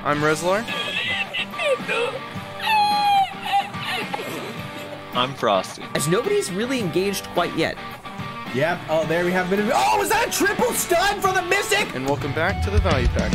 I'm Rezlar. I'm Frosty. As nobody's really engaged quite yet. Yep. Oh, there we have a bit of. Oh, was that a triple stun for the Mystic? And welcome back to the Value Pack.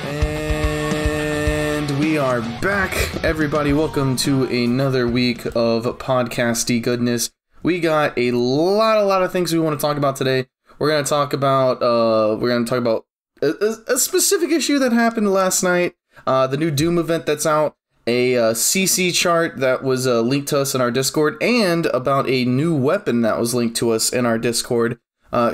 And we are back, everybody. Welcome to another week of podcasty goodness. We got a lot of things we want to talk about today. We're gonna talk about a specific issue that happened last night. The new Doom event that's out, a CC chart that was linked to us in our Discord, and about a new weapon that was linked to us in our Discord.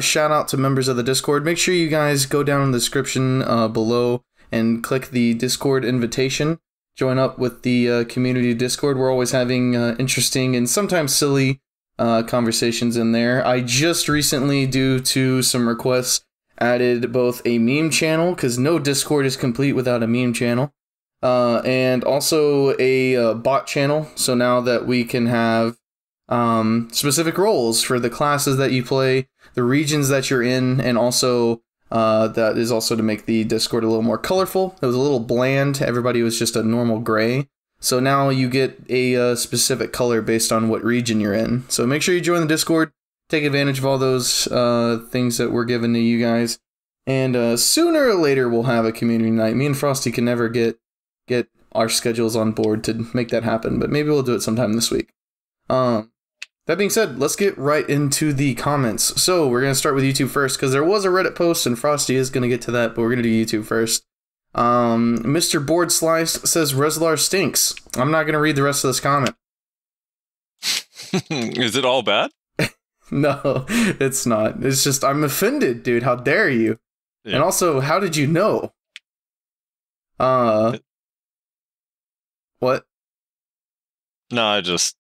Shout out to members of the Discord. Make sure you guys go down in the description below and click the Discord invitation. Join up with the community Discord. We're always having interesting and sometimes silly conversations in there. I just recently, due to some requests, added both a meme channel, because no Discord is complete without a meme channel, and also a bot channel, so now that we can have specific roles for the classes that you play, the regions that you're in, and also that is also to make the Discord a little more colorful. It was a little bland, everybody was just a normal gray. So now you get a specific color based on what region you're in. So make sure you join the Discord, take advantage of all those things that we're giving to you guys. And sooner or later we'll have a community night. Me and Frosty can never get our schedules on board to make that happen, but maybe we'll do it sometime this week. That being said, let's get right into the comments. So we're going to start with YouTube first, because there was a Reddit post, and Frosty is going to get to that, but we're going to do YouTube first. Mr. Board Sliced says Rezlar stinks. I'm not going to read the rest of this comment. Is it all bad? No, it's not. It's just, I'm offended, dude. How dare you? Yeah. And also, how did you know? What? No, I just...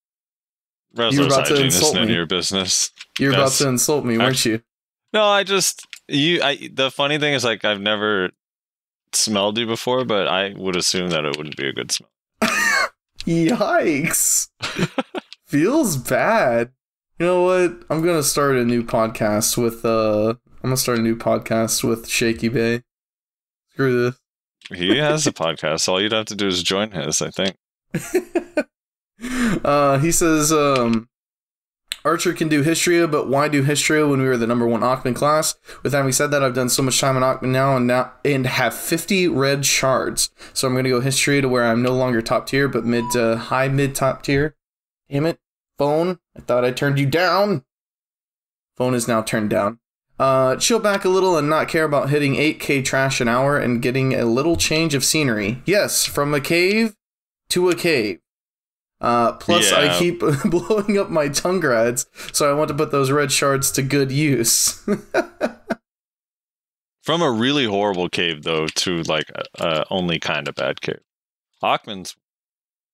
Rezlar's hygiene is none of your business. You were about to insult me, weren't you? No, the funny thing is, like, I've never smelled you before, but I would assume that it wouldn't be a good smell. Yikes. Feels bad. You know what? I'm gonna start a new podcast with Shaky Bay. Screw this. He has a podcast. All you'd have to do is join his, I think. He says, Archer can do Hystria, but why do Hystria when we were the #1 Ackman class? With having said that, I've done so much time in Ackman now and have 50 red shards. So I'm going to go Hystria to where I'm no longer top tier, but high mid top tier. Damn it. Phone. I thought I turned you down. Phone is now turned down. Chill back a little and not care about hitting 8k trash an hour and getting a little change of scenery. Yes, from a cave to a cave. Plus, yeah. I keep blowing up my tongue grads, so I want to put those red shards to good use. From a really horrible cave, though, to, like, only kind of bad cave. Ackman's...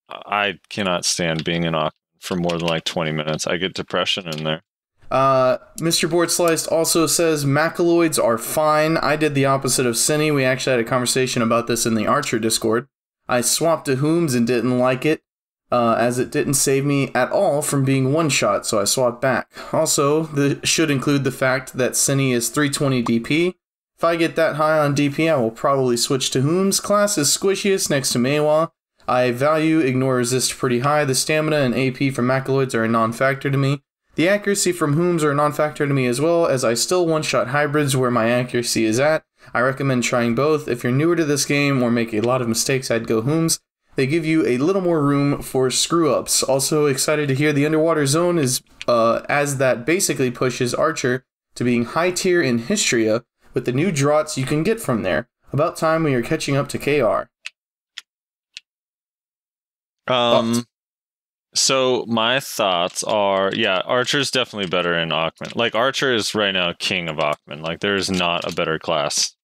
I cannot stand being in Ackman for more than, like, 20 minutes. I get depression in there. Mr. Board Sliced also says, Macaloids are fine. I did the opposite of Cinny. We actually had a conversation about this in the Archer Discord. I swapped to Hooms and didn't like it. As it didn't save me at all from being one-shot, so I swapped back. Also, this should include the fact that Cinny is 320 DP. If I get that high on DP, I will probably switch to Whom's. Class is squishiest next to Meiwa. I value Ignore Resist pretty high. The stamina and AP from Macaloids are a non-factor to me. The accuracy from Whom's are a non-factor to me as well, as I still one-shot hybrids where my accuracy is at. I recommend trying both. If you're newer to this game or make a lot of mistakes, I'd go Whom's. They give you a little more room for screw-ups. Also excited to hear the Underwater Zone is as that basically pushes Archer to being high tier in Hystria with the new draughts you can get from there. About time we are catching up to KR. So my thoughts are, yeah, Archer's definitely better in Ackman. Like, Archer is right now king of Ackman. Like, there's not a better class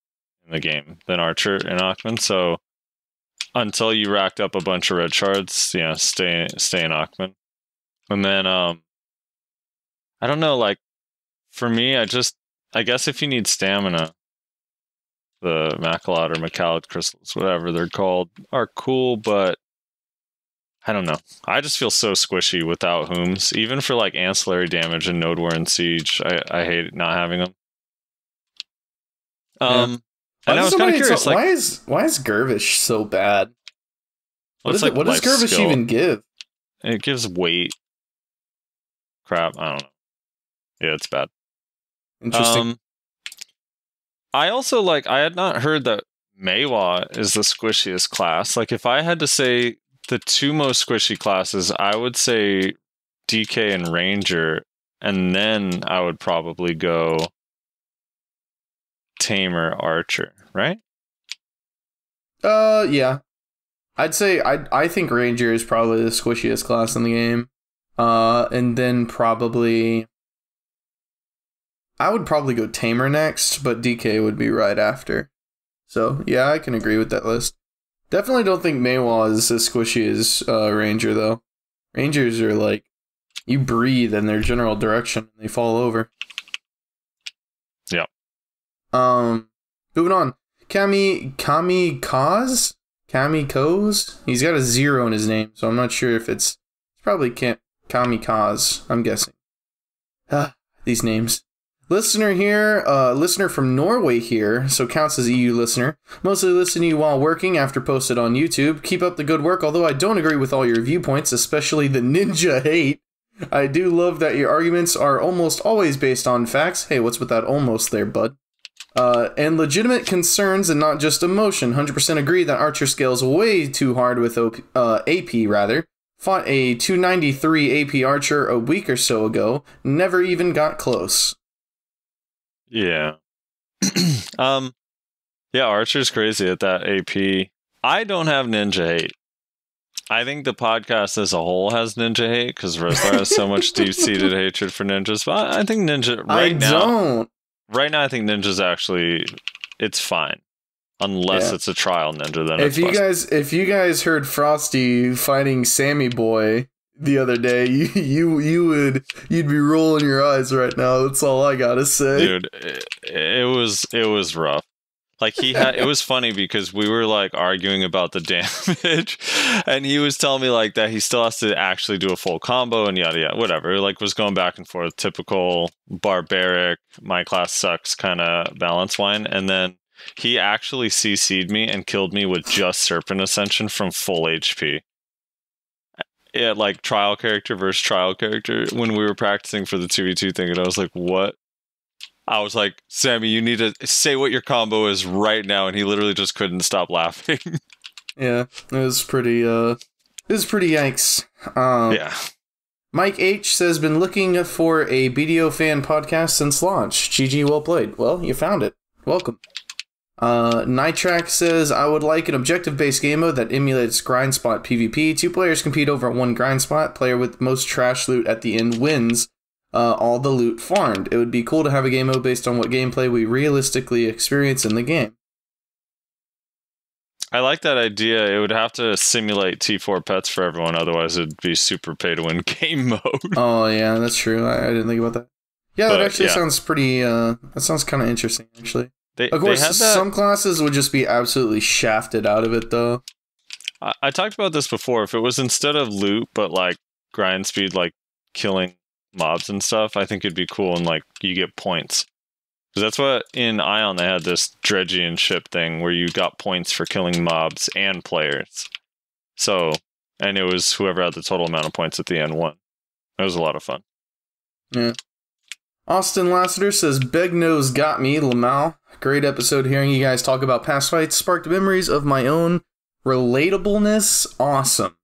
in the game than Archer in Ackman, so until you racked up a bunch of red shards, yeah, stay in Ackman. And then, I don't know, like, for me, I guess if you need stamina, the Macalot or Macalot crystals, whatever they're called, are cool, but I don't know. I just feel so squishy without Whooms. Even for like ancillary damage and Node War and Siege, I hate not having them. And I was kind of curious, like, why is Gervish so bad? What does Gervish even give? It gives weight. Crap, I don't know. Yeah, it's bad. Interesting. I also I had not heard that Maywa is the squishiest class. Like, if I had to say the two most squishy classes, I would say DK and Ranger, and then I would probably go Tamer, Archer, right? Yeah. I'd say I think Ranger is probably the squishiest class in the game. And then I would probably go Tamer next, but DK would be right after. So, yeah, I can agree with that list. Definitely don't think Maywa is as squishy as Ranger, though. Rangers are like, you breathe in their general direction, and they fall over. Yeah. Moving on. Kamikaze? He's got a 0 in his name, so I'm not sure if it's probably Kamikaze, I'm guessing. These names. Listener from Norway here, so counts as EU listener. Mostly listen to you while working after posted on YouTube. Keep up the good work, although I don't agree with all your viewpoints, especially the ninja hate. I do love that your arguments are almost always based on facts. Hey, what's with that almost there, bud? And legitimate concerns and not just emotion. 100% agree that Archer scales way too hard with AP, rather. Fought a 293 AP Archer a week or so ago. Never even got close. Yeah. Yeah, Archer's crazy at that AP. I don't have ninja hate. I think the podcast as a whole has ninja hate because Rezlar has so much deep-seated hatred for ninjas. But I think ninja right now, I think ninja's actually it's fine, unless it's a trial ninja. Then if you guys heard Frosty fighting Sammy Boy the other day, you'd be rolling your eyes right now. That's all I gotta say, dude. It was rough. Like it was funny because we were like arguing about the damage, and he was telling me like that he still has to actually do a full combo and yada yada, whatever. Like was going back and forth, typical barbaric, my class sucks kind of balance wine, and then he actually CC'd me and killed me with just Serpent Ascension from full HP. Yeah, like trial character versus trial character when we were practicing for the 2v2 thing, and I was like, what? I was like, Sammy, you need to say what your combo is right now, and he literally just couldn't stop laughing. Yeah, it was pretty yikes. Yeah. Mike H says, been looking for a BDO fan podcast since launch. GG, well played. Well, you found it. Welcome. Nitrak says, I would like an objective-based game mode that emulates grind spot PvP. 2 players compete over one grind spot. Player with most trash loot at the end wins. All the loot farmed. It would be cool to have a game mode based on what gameplay we realistically experience in the game. I like that idea. It would have to simulate T4 pets for everyone, otherwise it'd be super pay-to-win game mode. Oh, yeah, that's true. I didn't think about that. Yeah, that actually sounds pretty, that sounds kind of interesting, actually. Of course, some classes would just be absolutely shafted out of it, though. I talked about this before. If it was instead of loot, but like grind speed, like killing mobs and stuff, I think it'd be cool, and like you get points, because that's what in Ion they had this Dredgian ship thing where you got points for killing mobs and players. So, and it was whoever had the total amount of points at the end won. It was a lot of fun. Yeah. Austin Lassiter says, Beg Nose got me, Lamau. Great episode. Hearing you guys talk about past fights sparked memories of my own relatableness. Awesome.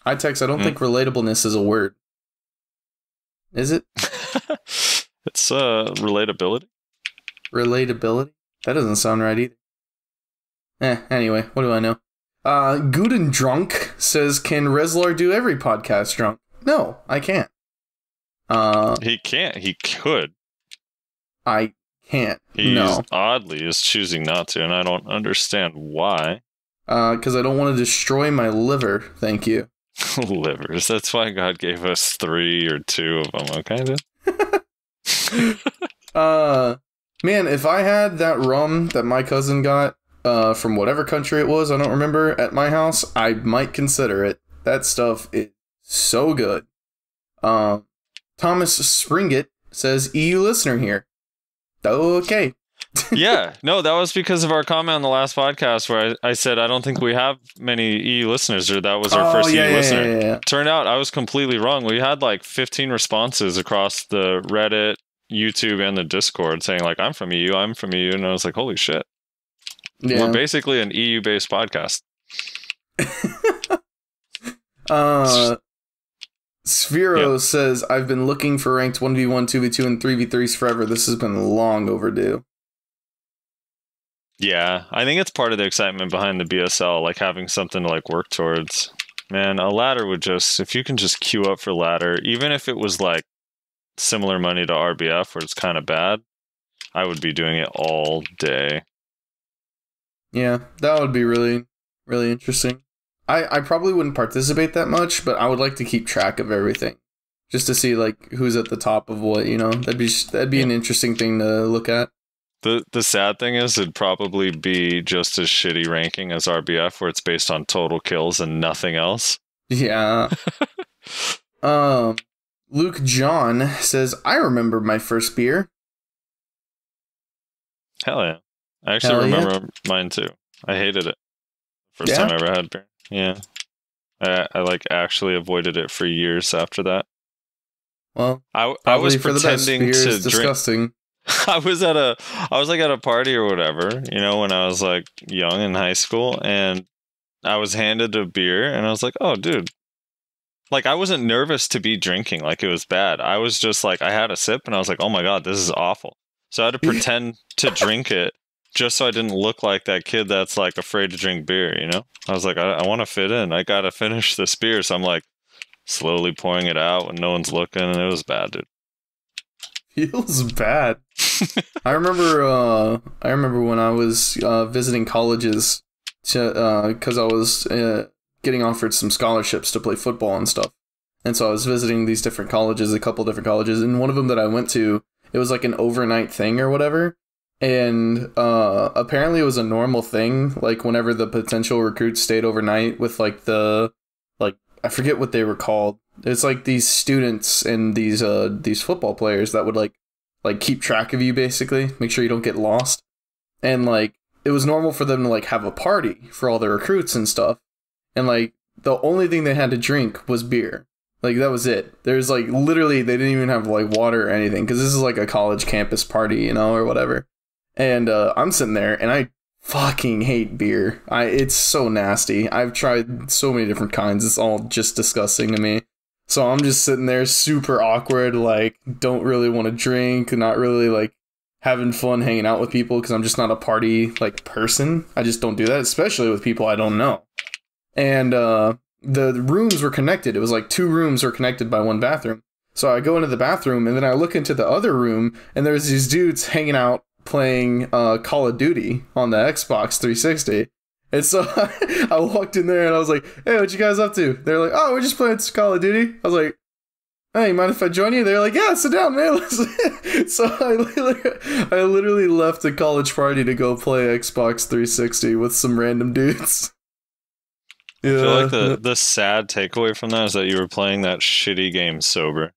I don't think relatableness is a word. Is it? It's relatability. Relatability? That doesn't sound right either. Anyway, what do I know? Guden Drunk says, can Rezlar do every podcast drunk? No, I can't. He can't. He could. I can't. He oddly is choosing not to, and I don't understand why. Because I don't want to destroy my liver. Thank you. Livers. That's why God gave us 3 or 2 of them. Okay, then. Man, if I had that rum that my cousin got from whatever country it was, I don't remember, at my house, I might consider it. That stuff is so good. Thomas Springett says, EU listener here. Okay. Yeah, no, that was because of our comment on the last podcast where I said I don't think we have many EU listeners, or that was our first EU listener. Yeah. Turned out I was completely wrong. We had like 15 responses across the Reddit, YouTube, and the Discord saying like, I'm from EU, and I was like, holy shit. Yeah. We're basically an EU-based podcast. Sphero says, I've been looking for ranked 1v1, 2v2, and 3v3s forever. This has been long overdue. Yeah, I think it's part of the excitement behind the BSL, like having something to like work towards. Man, a ladder would just, if you can just queue up for ladder, even if it was like similar money to RBF where it's kind of bad, I would be doing it all day. Yeah, that would be really, really interesting. I probably wouldn't participate that much, but I would like to keep track of everything. Just to see like who's at the top of what, you know? That'd be an interesting thing to look at. The sad thing is it'd probably be just as shitty ranking as RBF where it's based on total kills and nothing else. Yeah. Luke John says, I remember my first beer. Hell yeah. I actually remember mine too. I hated it. First time I ever had beer. Yeah. I like actually avoided it for years after that. Well, I was pretending to drink. Disgusting. I was at a party or whatever, you know, when I was like young in high school, and I was handed a beer and I was like, oh dude, like I wasn't nervous to be drinking like it was bad. I was just like, I had a sip and I was like, oh my God, this is awful. So I had to pretend to drink it just so I didn't look like that kid that's like afraid to drink beer, you know? I was like, I want to fit in. I got to finish this beer. So I'm like slowly pouring it out when no one's looking, and it was bad, dude. Feels bad. I remember when I was visiting colleges because I was getting offered some scholarships to play football and stuff. And so I was visiting these different colleges, a couple different colleges, and one of them that I went to, it was like an overnight thing or whatever. And apparently it was a normal thing, like whenever the potential recruits stayed overnight with like I forget what they were called. It's like these students and these football players that would like keep track of you, basically, make sure you don't get lost. And like it was normal for them to like have a party for all the recruits and stuff. And like the only thing they had to drink was beer. Like that was it. There's like literally they didn't even have like water or anything because this is like a college campus party, you know, or whatever. And I'm sitting there and I fucking hate beer. It's so nasty. I've tried so many different kinds. It's all just disgusting to me. So I'm just sitting there super awkward, like don't really want to drink, not really like having fun hanging out with people because I'm just not a party like person. I just don't do that, especially with people I don't know. And the rooms were connected. It was like 2 rooms were connected by one bathroom. So I go into the bathroom and then I look into the other room and there's these dudes hanging out playing Call of Duty on the Xbox 360. And so I walked in there and I was like, hey, what you guys up to? They're like, oh, we're just playing Call of Duty. I was like, hey, mind if I join you? They're like, yeah, sit down, man. So I literally left a college party to go play Xbox 360 with some random dudes. Yeah. I feel like the sad takeaway from that is that you were playing that shitty game sober.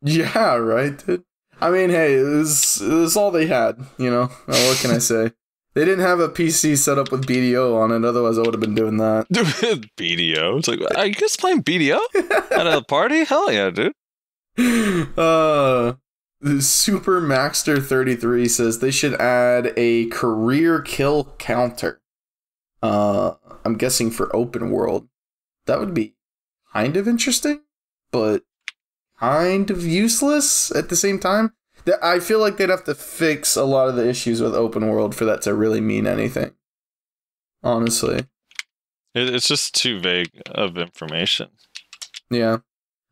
Yeah, right, dude. I mean, hey, it was all they had, you know? What can I say? They didn't have a PC set up with BDO on it, otherwise I would have been doing that. BDO? It's like, are you guys playing BDO at a party? Hell yeah, dude. Super Maxter 33 says they should add a career kill counter. I'm guessing for open world. That would be kind of interesting, but kind of useless at the same time. I feel like they'd have to fix a lot of the issues with open world for that to really mean anything. Honestly. It's just too vague of information. Yeah.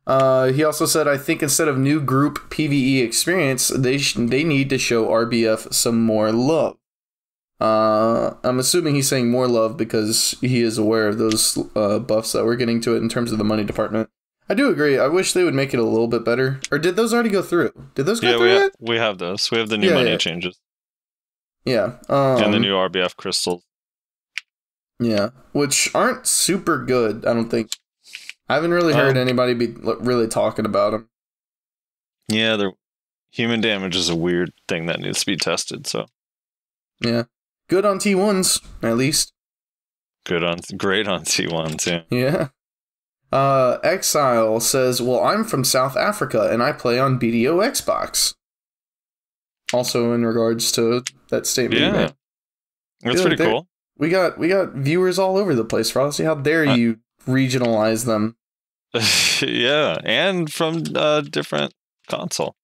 He also said, I think instead of new group PvE experience, they need to show RBF some more love. I'm assuming he's saying more love because he is aware of those buffs that we're getting to it in terms of the money department. I do agree. I wish they would make it a little bit better. Or did those already go through? Did those go through yet? We have those. We have the new money changes. Yeah. And the new RBF crystals. Yeah, which aren't super good, I don't think. I haven't really heard anybody be really talking about them. Yeah, human damage is a weird thing that needs to be tested, so. Yeah. Good on T1s, at least. Great on T1s, yeah. Yeah. Exile says, well, I'm from South Africa, and I play on BDO Xbox. Also in regards to that statement. Yeah. That's pretty cool. We got viewers all over the place, Frosty. How dare you regionalize them? Yeah, and from a different console.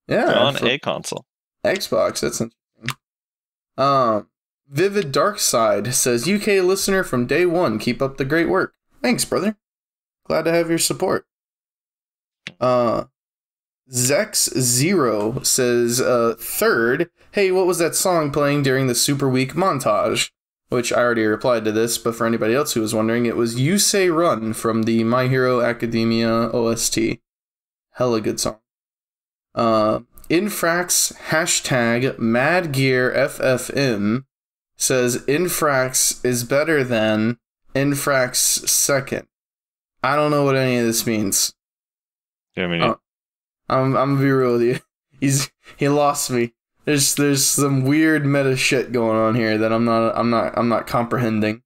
Yeah. On a console. Xbox, that's interesting. Vivid Darkside says, UK listener from day one. Keep up the great work. Thanks, brother. Glad to have your support. Zex0 says, third, hey, what was that song playing during the Super Week montage? Which I already replied to this, but for anybody else who was wondering, it was You Say Run from the My Hero Academia OST. Hella good song. Infrax hashtag MadGearFFM says Infrax is better than Infrax second. I don't know what any of this means. Yeah, I mean, I'm gonna be real with you. He lost me. There's some weird meta shit going on here that I'm not comprehending.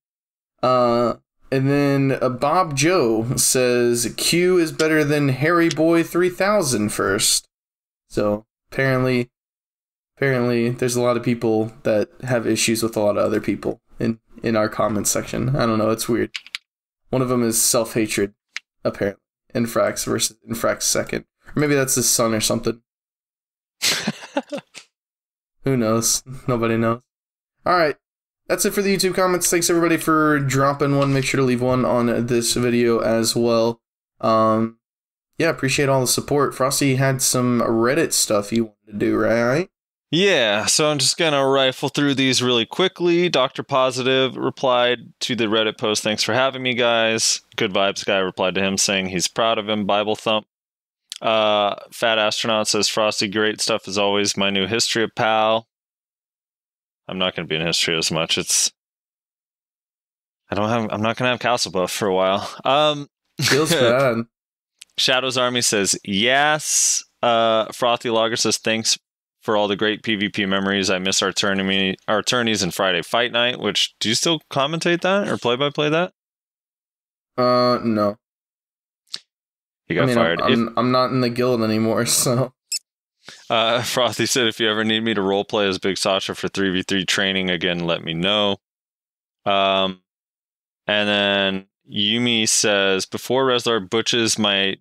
And then Bob Joe says Q is better than Harry Boy 3000 first. So apparently there's a lot of people that have issues with a lot of other people in our comments section. I don't know, it's weird. One of them is self-hatred, apparently. Infrax versus Infrax second. Or maybe that's his son or something. Who knows? Nobody knows. Alright, that's it for the YouTube comments. Thanks everybody for dropping one. Make sure to leave one on this video as well. Yeah, appreciate all the support. Frosty had some Reddit stuff you wanted to do, right? Yeah, so I'm just going to rifle through these really quickly. Dr. Positive replied to the Reddit post, thanks for having me, guys. Good Vibes Guy replied to him saying he's proud of him, Bible Thump. Fat Astronaut says, Frosty, great stuff as always. My new history of PAL. I'm not going to be in history as much. I'm not going to have Castle Buff for a while. Feels bad. Shadows Army says, yes. Frothy Logger says, thanks for all the great PvP memories. I miss our tourneys and Friday Fight Night, which, do you still commentate that or play-by-play that? No. He got fired. I'm not in the guild anymore, so. Frothy said, if you ever need me to roleplay as Big Sasha for 3v3 training again, let me know. And then Yumi says, before Rezlar butchers my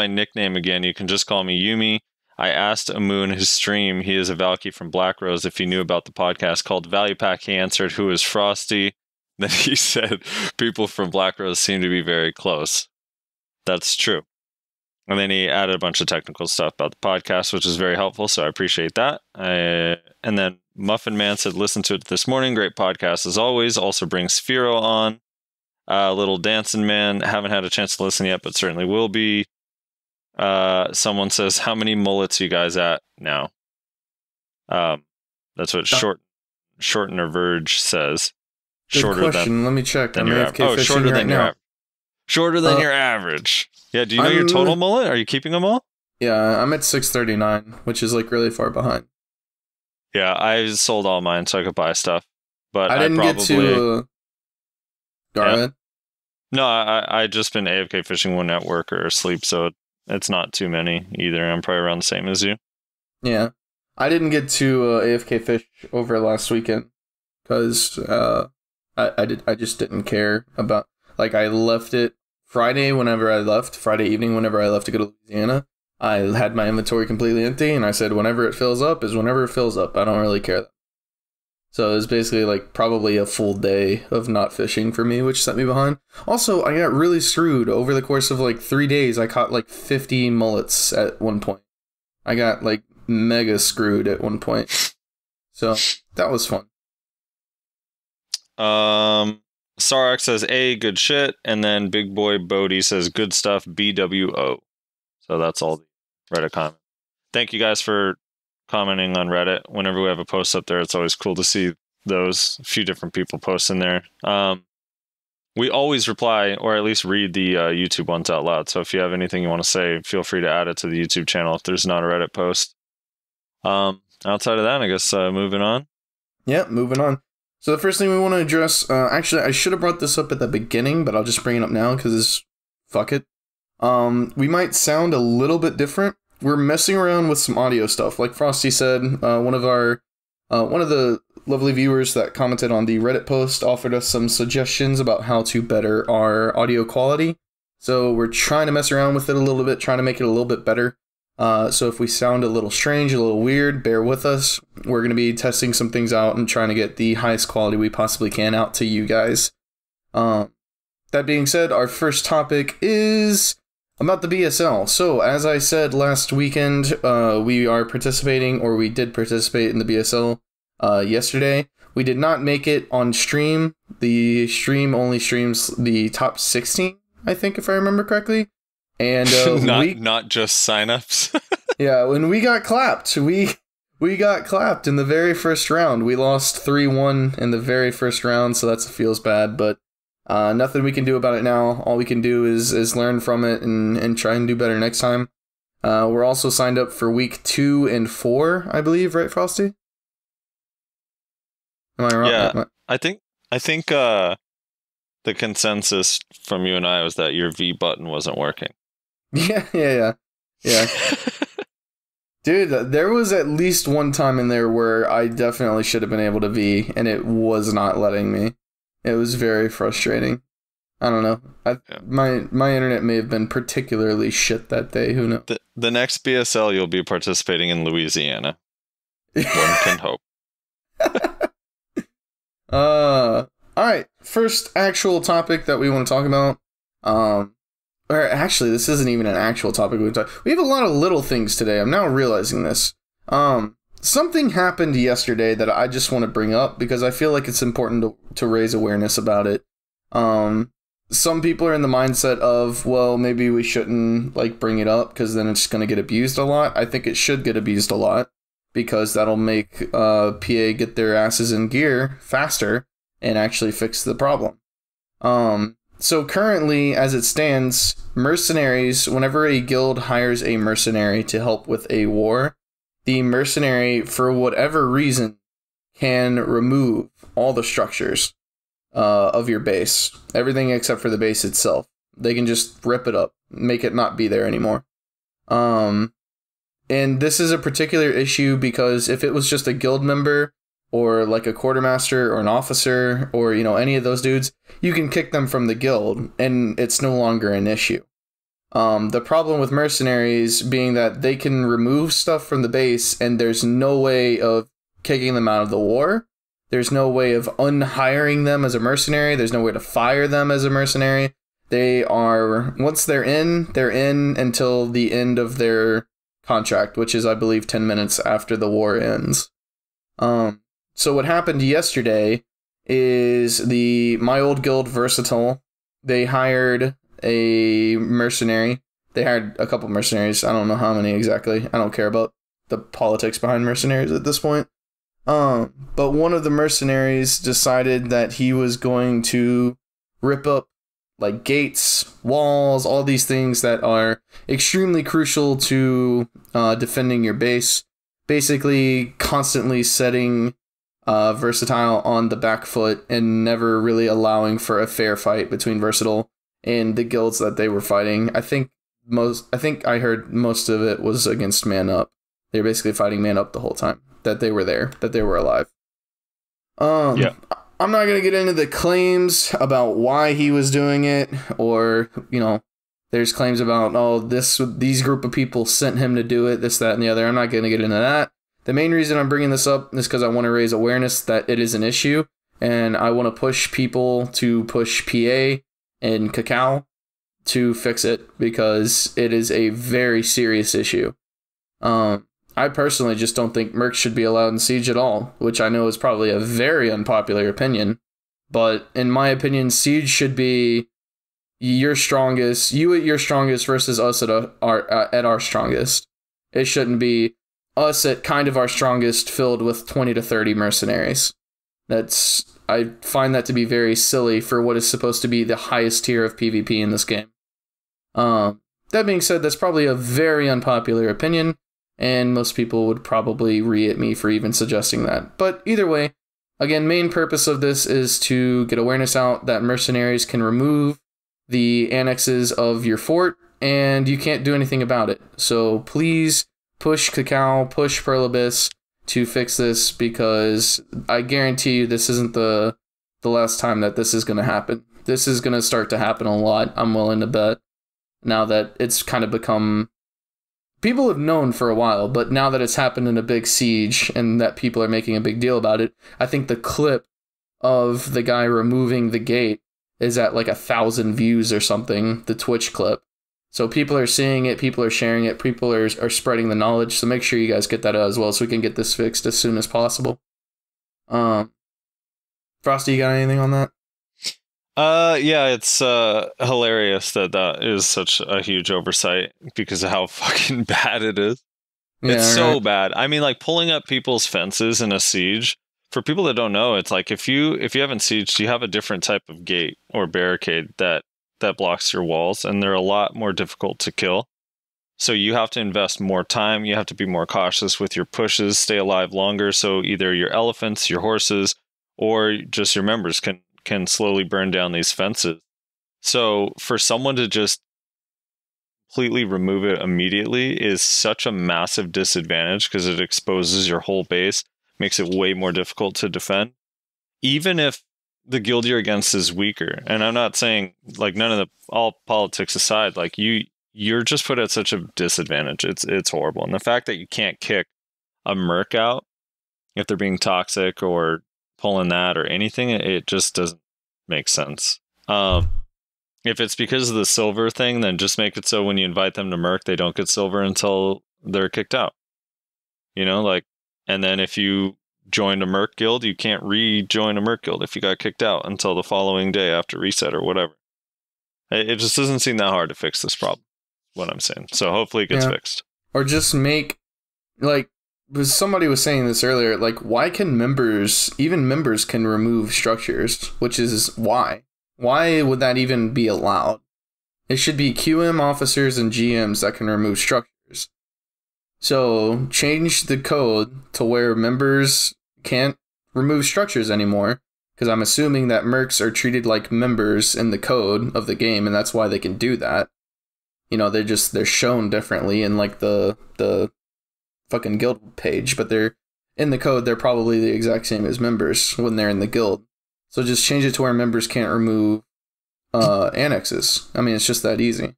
nickname again, you can just call me Yumi. I asked Amu in his stream, he is a Valky from Black Rose, if he knew about the podcast called Value Pack. He answered, who is Frosty? Then he said, people from Black Rose seem to be very close. That's true. And then he added a bunch of technical stuff about the podcast, which is very helpful, so I appreciate that. And then Muffin Man said, listen to it this morning. Great podcast as always. Also bring Sphero on. Little Dancing Man. Haven't had a chance to listen yet, but certainly will be. Someone says, how many mullets you guys at now? That's what Shortener Verge says. Good shorter question. Let me check. Than your shorter than your average. Shorter than your average. Yeah, do you know your total mullet? Are you keeping them all? Yeah, I'm at 639, which is like really far behind. Yeah, I sold all mine so I could buy stuff. But I didn't get to... Go ahead. No, I just been AFK fishing when at work or asleep, so it's not too many either. I'm probably around the same as you. Yeah. I didn't get to AFK fish over last weekend because I just didn't care about... Like, I left it Friday evening whenever I left to go to Louisiana. I had my inventory completely empty, and I said whenever it fills up is whenever it fills up. I don't really care. So it was basically like probably a full day of not fishing for me, which set me behind. Also, I got really screwed over the course of like 3 days. I caught like 50 mullets at one point. I got like mega screwed at one point. So that was fun. Sarek says, A, good shit. And then Big Boy Bodie says, good stuff, BWO. So that's all the Reddit comment. Thank you guys for commenting on Reddit. Whenever we have a post up there, it's always cool to see those. A few different people post in there. We always reply, or at least read the YouTube ones out loud. So if you have anything you want to say, feel free to add it to the YouTube channel if there's not a Reddit post. Outside of that, I guess moving on. Yeah, moving on. So the first thing we want to address, actually, I should have brought this up at the beginning, but I'll just bring it up now because fuck it. We might sound a little bit different. We're messing around with some audio stuff. Like Frosty said, one of the lovely viewers that commented on the Reddit post offered us some suggestions about how to better our audio quality. So we're trying to mess around with it a little bit, trying to make it a little bit better. So if we sound a little strange, a little weird, bear with us. We're going to be testing some things out and trying to get the highest quality we possibly can out to you guys. That being said, our first topic is about the BSL. So as I said last weekend, we are participating, or we did participate in the BSL yesterday. We did not make it on stream. The stream only streams the top 16, I think, if I remember correctly. And not just signups. Yeah, when we got clapped, we got clapped in the very first round. We lost 3-1 in the very first round, so that feels bad, but nothing we can do about it now. All we can do is learn from it and try and do better next time. We're also signed up for week 2 and 4, I believe, right, Frosty? Am I wrong? Yeah, I think the consensus from you and I was that your V button wasn't working. Yeah. Dude, there was at least one time in there where I definitely should have been able to V, and it was not letting me. It was very frustrating. I don't know. My internet may have been particularly shit that day. Who knows? The next BSL, you'll be participating in Louisiana. One can hope. Alright, first actual topic that we want to talk about. Or actually, this isn't even an actual topic we have a lot of little things today. I'm now realizing this. Something happened yesterday that I just want to bring up because I feel like it's important to raise awareness about it. Some people are in the mindset of, well, maybe we shouldn't bring it up because then it's going to get abused a lot. I think it should get abused a lot because that'll make PA get their asses in gear faster and actually fix the problem. So currently, as it stands, mercenaries, whenever a guild hires a mercenary to help with a war, the mercenary, for whatever reason, can remove all the structures of your base. Everything except for the base itself. They can just rip it up, make it not be there anymore. And this is a particular issue because if it was just a guild member, or like a quartermaster or an officer or, any of those dudes, you can kick them from the guild and it's no longer an issue. The problem with mercenaries being that they can remove stuff from the base and there's no way of kicking them out of the war. There's no way of unhiring them as a mercenary. There's no way to fire them as a mercenary. They are, once they're in until the end of their contract, which is, I believe, 10 minutes after the war ends. So what happened yesterday is my old guild Versatile, they hired a mercenary. They hired a couple mercenaries. I don't know how many exactly. I don't care about the politics behind mercenaries at this point. But one of the mercenaries decided that he was going to rip up gates, walls, all these things that are extremely crucial to defending your base. Basically constantly setting Versatile on the back foot and never really allowing for a fair fight between Versatile and the guilds that they were fighting. I think I heard most of it was against Man Up. They were basically fighting Man Up the whole time that they were there, that they were alive. Yeah. I'm not going to get into the claims about why he was doing it, or, there's claims about, these group of people sent him to do it, this, that, and the other. I'm not going to get into that. The main reason I'm bringing this up is because I want to raise awareness that it is an issue, and I want to push people to push PA and Cacao to fix it, because it is a very serious issue. I personally just don't think mercs should be allowed in Siege at all, which I know is probably a very unpopular opinion, but in my opinion, Siege should be you at your strongest versus us at our strongest. It shouldn't be us at kind of our strongest filled with 20 to 30 mercenaries. I find that to be very silly for what is supposed to be the highest tier of PvP in this game. That being said, that's probably a very unpopular opinion, and most people would probably re-at me for even suggesting that. But either way, again, main purpose of this is to get awareness out that mercenaries can remove the annexes of your fort, and you can't do anything about it. So please push Cacao, push Perlibis to fix this, because I guarantee you this isn't the last time that this is going to happen. This is going to start to happen a lot, I'm willing to bet, now that it's kind of become... People have known for a while, but now that it's happened in a big siege and that people are making a big deal about it, I think the clip of the guy removing the gate is at like 1,000 views or something, the Twitch clip. So people are seeing it, people are sharing it, people are spreading the knowledge, so make sure you guys get that as well so we can get this fixed as soon as possible. Frosty, you got anything on that? Yeah, it's hilarious that is such a huge oversight because of how fucking bad it is. Yeah, it's so right. bad. I mean, like pulling up people's fences in a siege. For people that don't know, it's like if you haven't sieged, you have a different type of gate or barricade that blocks your walls, and they're a lot more difficult to kill. So you have to invest more time. You have to be more cautious with your pushes, stay alive longer. So either your elephants, your horses, or just your members can slowly burn down these fences. So for someone to just completely remove it immediately is such a massive disadvantage because it exposes your whole base, makes it way more difficult to defend. Even if the guild you're against is weaker, and I'm not saying like all politics aside, like you're just put at such a disadvantage. It's horrible. And the fact that you can't kick a merc out if they're being toxic or pulling that or anything, it just doesn't make sense. If it's because of the silver thing, then just make it so when you invite them to merc, they don't get silver until they're kicked out. You know, like, and then if you joined a merc guild, you can't rejoin a merc guild if you got kicked out until the following day after reset or whatever. It just doesn't seem that hard to fix this problem, what I'm saying. So hopefully it gets fixed. Or just make, like, somebody was saying this earlier, like, why can even members can remove structures, which is why. Why would that even be allowed? It should be QM officers and GMs that can remove structures. So change the code to where members can't remove structures anymore, because I'm assuming that mercs are treated like members in the code of the game, and that's why they can do that. You know, they're shown differently in like the fucking guild page, but they're in the code, they're probably the exact same as members when they're in the guild. So just change it to where members can't remove annexes. I mean, it's just that easy.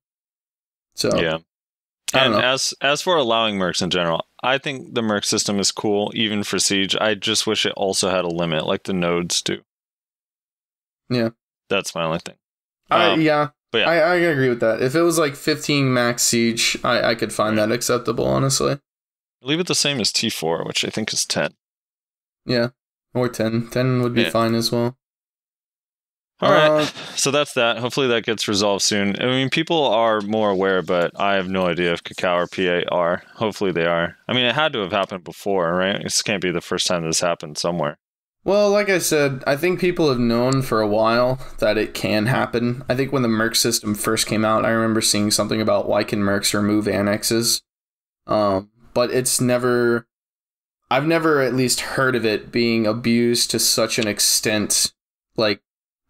So yeah. And as for allowing mercs in general, I think the merc system is cool, even for Siege. I just wish it also had a limit, like the nodes do. Yeah. That's my only thing. Yeah. But yeah. I agree with that. If it was like 15 max Siege, I could find that acceptable, honestly. Leave it the same as T4, which I think is 10. Yeah. Or 10. 10 would be fine as well. All right, so that's that. Hopefully that gets resolved soon. I mean, people are more aware, but I have no idea if Cacao or PA are. Hopefully they are. I mean, it had to have happened before, right? This can't be the first time this happened somewhere. Well, like I said, I think people have known for a while that it can happen. I think when the merc system first came out, I remember seeing something about why can mercs remove annexes. But it's never... I've never at least heard of it being abused to such an extent, like,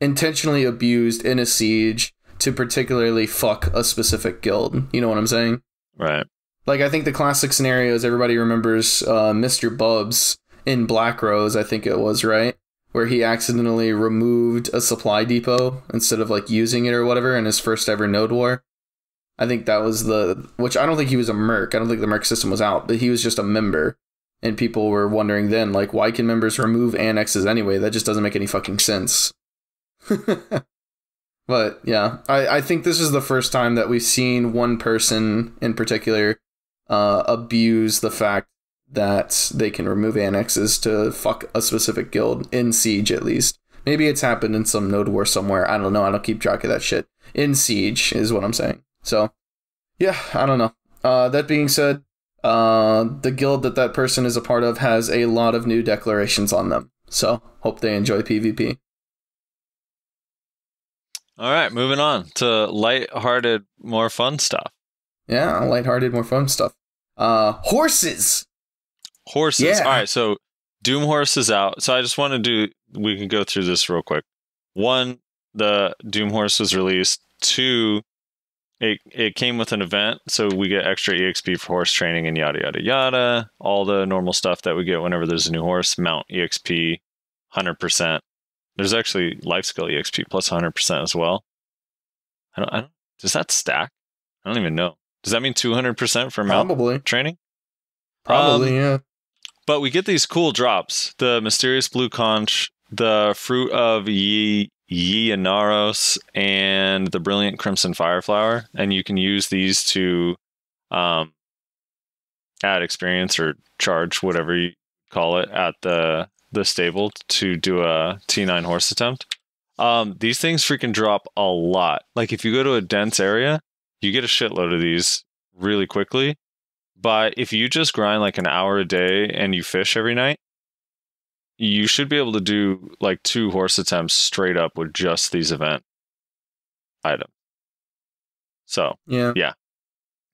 intentionally abused in a siege to particularly fuck a specific guild. You know what I'm saying? Right. Like, I think the classic scenarios, everybody remembers Mr. Bubs in Black Rose, I think it was, right? Where he accidentally removed a supply depot instead of, like, using it or whatever in his first ever node war. I think that was which I don't think he was a merc. I don't think the merc system was out, but he was just a member. And people were wondering then, like, why can members remove annexes anyway? That just doesn't make any fucking sense. But yeah, I think this is the first time that we've seen one person in particular abuse the fact that they can remove annexes to fuck a specific guild in Siege, at least. Maybe it's happened in some node war somewhere. I don't know. I don't keep track of that shit. In Siege is what I'm saying. So yeah, I don't know. That being said, the guild that person is a part of has a lot of new declarations on them. So hope they enjoy PvP. All right, moving on to light-hearted, more fun stuff. Yeah, lighthearted, more fun stuff. Horses. Horses. Yeah. All right, so Doom Horse is out. So I just want to we can go through this real quick. 1, the Doom Horse was released. 2, it came with an event, so we get extra EXP for horse training and yada, yada, yada. All the normal stuff that we get whenever there's a new horse. Mount EXP, 100%. There's actually life skill EXP plus 100% as well. I don't, does that stack? I don't even know. Does that mean 200% for mount training? Probably, yeah. But we get these cool drops. The Mysterious Blue Conch, the Fruit of Yeanaros, and the Brilliant Crimson Fireflower. And you can use these to add experience or charge, whatever you call it, at the stable to do a T9 horse attempt. These things freaking drop a lot. Like if you go to a dense area, you get a shitload of these really quickly. But if you just grind like an hour a day and you fish every night, you should be able to do like 2 horse attempts straight up with just these event items. So yeah,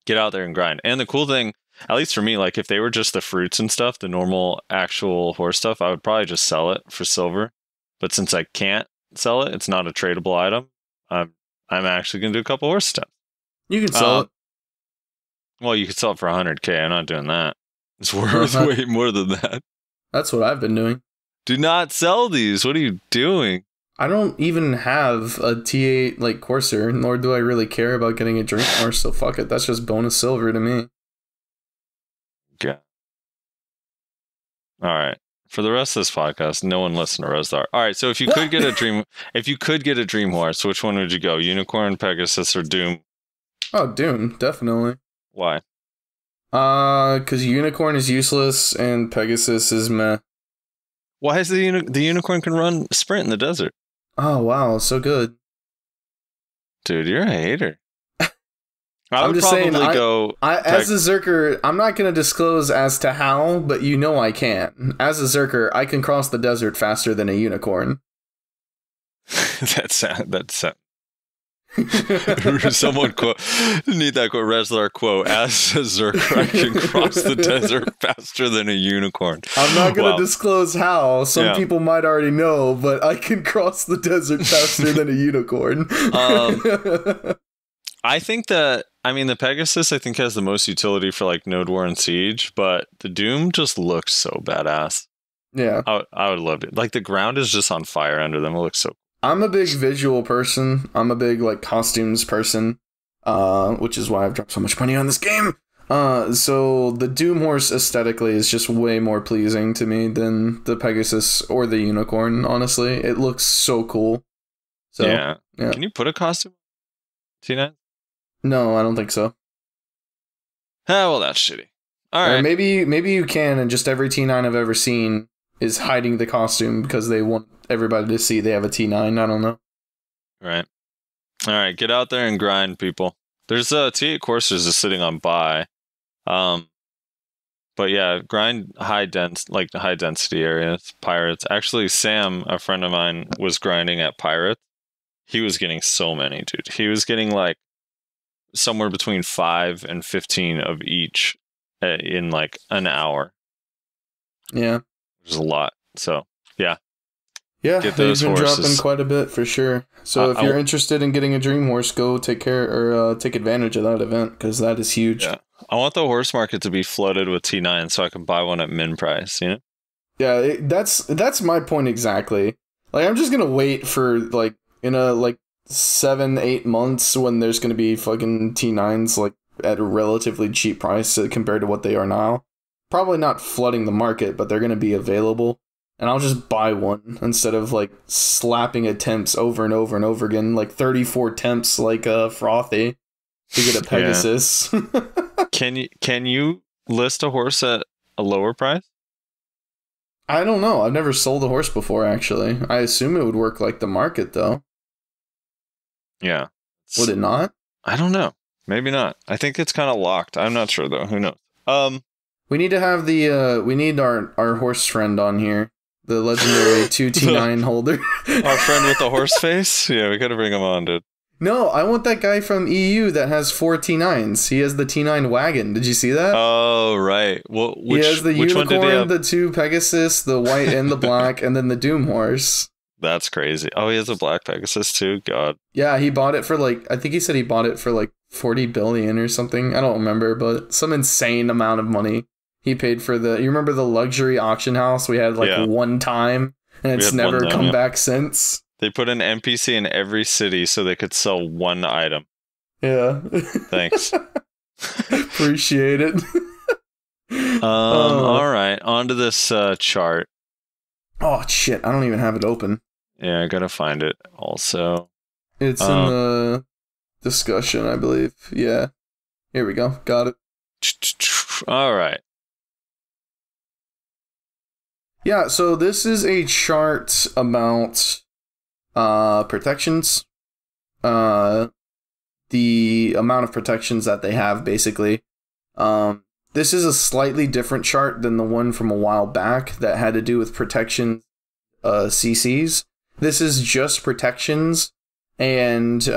get out there and grind. And the cool thing, at least for me, like if they were just the fruits and stuff, the normal actual horse stuff, I would probably just sell it for silver. But since I can't sell it, it's not a tradable item. I'm actually gonna do a couple horse attempts. You can sell it. Well, you could sell it for 100K. I'm not doing that. It's worth way more than that. That's what I've been doing. Do not sell these. What are you doing? I don't even have a T8 like Courser, nor do I really care about getting a Dream Horse, so fuck it. That's just bonus silver to me. Yeah. All right. For the rest of this podcast, no one listen to Rezlar. All right. So if you could get a dream horse, which one would you go? Unicorn, Pegasus, or Doom? Oh, Doom, definitely. Why? Because Unicorn is useless and Pegasus is meh. Why is the Unicorn can run sprint in the desert? Oh wow, so good. Dude, you're a hater. I'm just saying, as a Zerker, I'm not going to disclose as to how, but you know I can. As a Zerker, I can cross the desert faster than a unicorn. That's someone quote need that quote Rezlar quote. As a Zerker, I can cross the desert faster than a unicorn. I'm not going to disclose how. Some people might already know, but I can cross the desert faster than a unicorn. I think that, I mean, the Pegasus, I think, has the most utility for, like, Node War and Siege, but the Doom just looks so badass. Yeah. I would love it. Like, the ground is just on fire under them. It looks so... I'm a big visual person. I'm a big, like, costumes person, which is why I've dropped so much money on this game. So the Doom Horse aesthetically is just way more pleasing to me than the Pegasus or the Unicorn, honestly. It looks so cool. So, yeah. Can you put a costume T9? No, I don't think so. Ah, well, that's shitty. All right. Or maybe you can, and just every T9 I've ever seen is hiding the costume because they want everybody to see they have a T9. I don't know. Right. All right, get out there and grind, people. There's T8 coursers is sitting on buy. But yeah, grind high density areas, pirates. Actually, Sam, a friend of mine, was grinding at pirates. He was getting so many, dude. He was getting like somewhere between 5 and 15 of each in like an hour. Yeah. Which is a lot. So, yeah. Yeah, get those they've been horses. dropping quite a bit for sure. So if you're interested in getting a Dream Horse, go take advantage of that event because that is huge. Yeah. I want the horse market to be flooded with T9 so I can buy one at min price, you know? Yeah, that's my point exactly. Like, I'm just gonna wait for like in a like 7-8 months when there's gonna be fucking T9s like at a relatively cheap price compared to what they are now. Probably not flooding the market, but they're gonna be available. And I'll just buy one instead of like slapping attempts over and over and over again, like 34 attempts like Frosty to get a Pegasus. Yeah. Can you list a horse at a lower price? I don't know. I've never sold a horse before, actually. I assume it would work like the market, though. Yeah. Would it not? I don't know. Maybe not. I think it's kind of locked. I'm not sure, though. Who knows? We need to have we need our horse friend on here. the legendary 2T9 holder. Our friend with the horse face? Yeah, we gotta bring him on, dude. No, I want that guy from EU that has 4 T9s. He has the T9 wagon. Did you see that? Oh, right. Well, he has the which unicorn, one did he have? the 2 Pegasus, the white and the black, and then the Doom Horse. That's crazy. Oh, he has a black Pegasus too? God. Yeah, he bought it for like, I think he said he bought it for like 40 billion or something. I don't remember, but some insane amount of money he paid for the, you remember the luxury auction house we had like one time, and it's never come back since? They put an NPC in every city so they could sell one item. Yeah. Thanks. Appreciate it. All right, on to this chart. Oh shit, I don't even have it open. Yeah, I gotta find it also. It's in the discussion, I believe. Yeah. Here we go. Got it. All right. Yeah, so this is a chart about protections. The amount of protections that they have, basically. This is a slightly different chart than the one from a while back that had to do with protection CCs. This is just protections, and it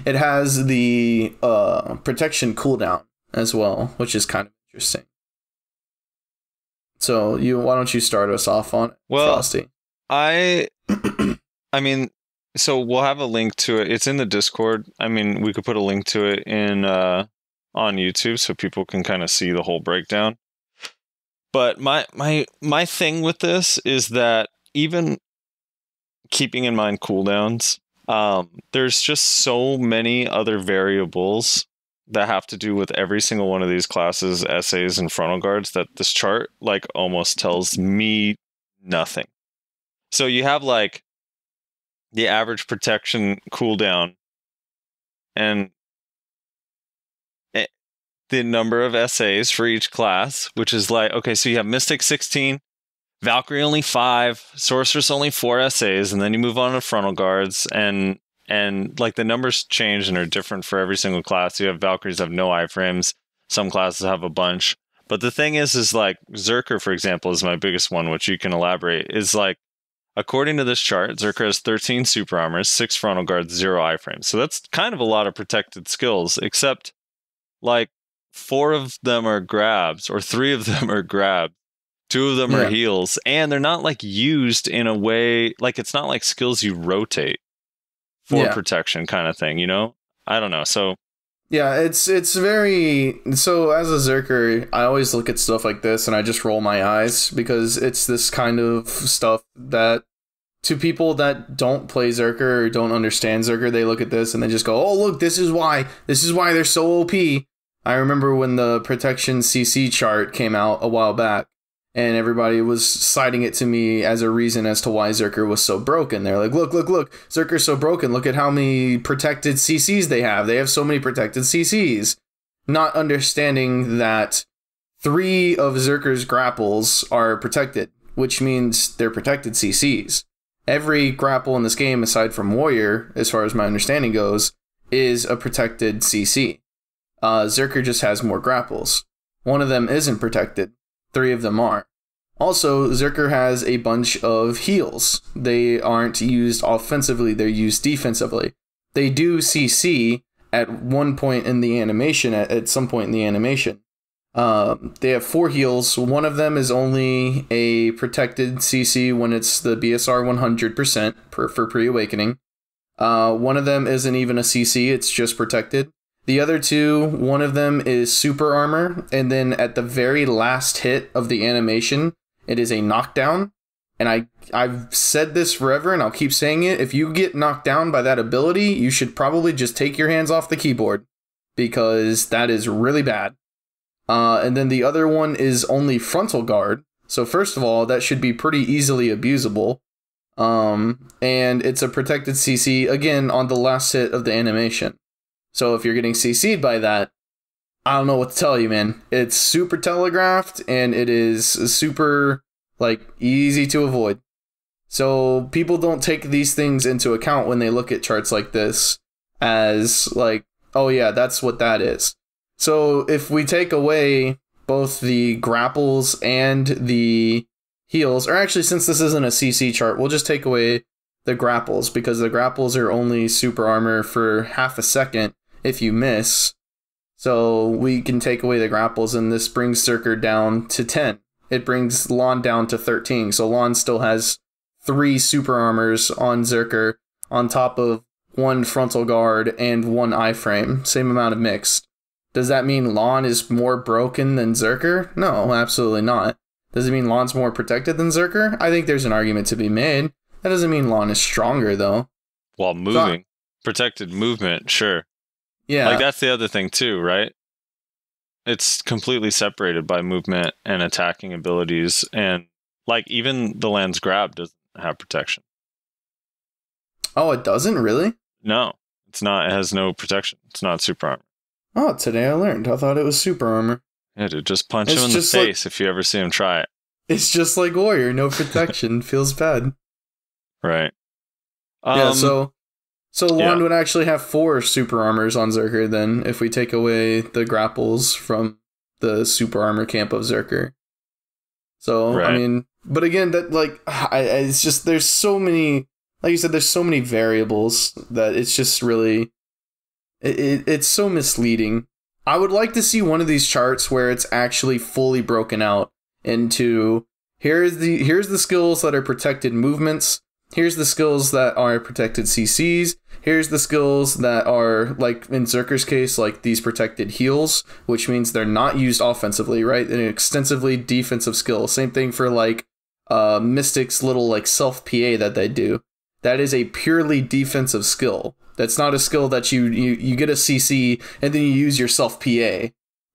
has the protection cooldown as well, which is kind of interesting. So why don't you start us off on it, Frosty? I mean, so we'll have a link to it. It's in the Discord. I mean, we could put a link to it in on YouTube so people can kind of see the whole breakdown. But my thing with this is that even keeping in mind cooldowns, there's just so many other variables that have to do with every single one of these classes, essays, and frontal guards that this chart like almost tells me nothing. So you have like the average protection cooldown and the number of essays for each class, which is like, okay, so you have Mystic 16, Valkyrie only 5, Sorceress only 4 essays, and then you move on to frontal guards, and like the numbers change and are different for every single class. You have Valkyries have no iframes, some classes have a bunch. But the thing is like Zerker, for example, is my biggest one, which you can elaborate, is like, according to this chart, Zerker has 13 super armors, 6 frontal guards, 0 iframes. So that's kind of a lot of protected skills, except like 4 of them are grabs, or 3 of them are grabs. 2 of them are heals, and they're not like used in a way, like it's not like skills you rotate for protection kind of thing, you know? I don't know. So yeah, it's very, so as a Zerker, I always look at stuff like this and I just roll my eyes, because it's this kind of stuff that to people that don't play Zerker or don't understand Zerker, they look at this and they just go, oh look, this is why they're so OP. I remember when the protection CC chart came out a while back, and everybody was citing it to me as a reason as to why Zerker was so broken. They're like, look, Zerker's so broken. Look at how many protected CCs they have. They have so many protected CCs. Not understanding that 3 of Zerker's grapples are protected, which means they're protected CCs. Every grapple in this game, aside from Warrior, as far as my understanding goes, is a protected CC. Zerker just has more grapples. 1 of them isn't protected. 3 of them are. Also, Zerker has a bunch of heals. They aren't used offensively, they're used defensively. They do CC at one point in the animation, at some point in the animation. They have 4 heals. 1 of them is only a protected CC when it's the BSR 100% for pre-awakening. 1 of them isn't even a CC, it's just protected. The other 2, 1 of them is super armor, and then at the very last hit of the animation, it is a knockdown. And I've said this forever, and I'll keep saying it. If you get knocked down by that ability, you should probably just take your hands off the keyboard, because that is really bad. And then the other one is only frontal guard. So first of all, that should be pretty easily abusable. And it's a protected CC, again, on the last hit of the animation. So if you're getting CC'd by that, I don't know what to tell you, man. It's super telegraphed, and it is super, like, easy to avoid. So people don't take these things into account when they look at charts like this as, like, oh yeah, that's what that is. So if we take away both the grapples and the heals, or actually, since this isn't a CC chart, we'll just take away the grapples, because the grapples are only super armor for half a second if you miss. So we can take away the grapples, and this brings Zerker down to 10. It brings Lon down to 13. So Lon still has 3 super armors on Zerker on top of 1 frontal guard and 1 iframe. Same amount of mixed. Does that mean Lon is more broken than Zerker? No, absolutely not. Does it mean Lon's more protected than Zerker? I think there's an argument to be made. That doesn't mean Lon is stronger, though. While moving. Protected movement, sure. Yeah. Like, that's the other thing, too, right? It's completely separated by movement and attacking abilities. And, like, even the Land's Grab doesn't have protection. Oh, it doesn't? Really? No, it's not. It has no protection. It's not super armor. Oh, today I learned. I thought it was super armor. Yeah, dude, just punch him in the face if you ever see him try it. It's just like Warrior, no protection. Feels bad. Right. Yeah, so Lon would actually have 4 super armors on Zerker then, if we take away the grapples from the super armor camp of Zerker. So, right. I mean, but again, that, like, it's just, there's so many, like you said, there's so many variables that it's just really, it's so misleading. I would like to see one of these charts where it's actually fully broken out into, here's the skills that are protected movements, here's the skills that are protected CCs, here's the skills that are, like in Zerker's case, like these protected heals, which means they're not used offensively, right? An extensively defensive skill. Same thing for like Mystic's little like self-PA that they do. That is a purely defensive skill. That's not a skill that you get a CC and then you use your self-PA.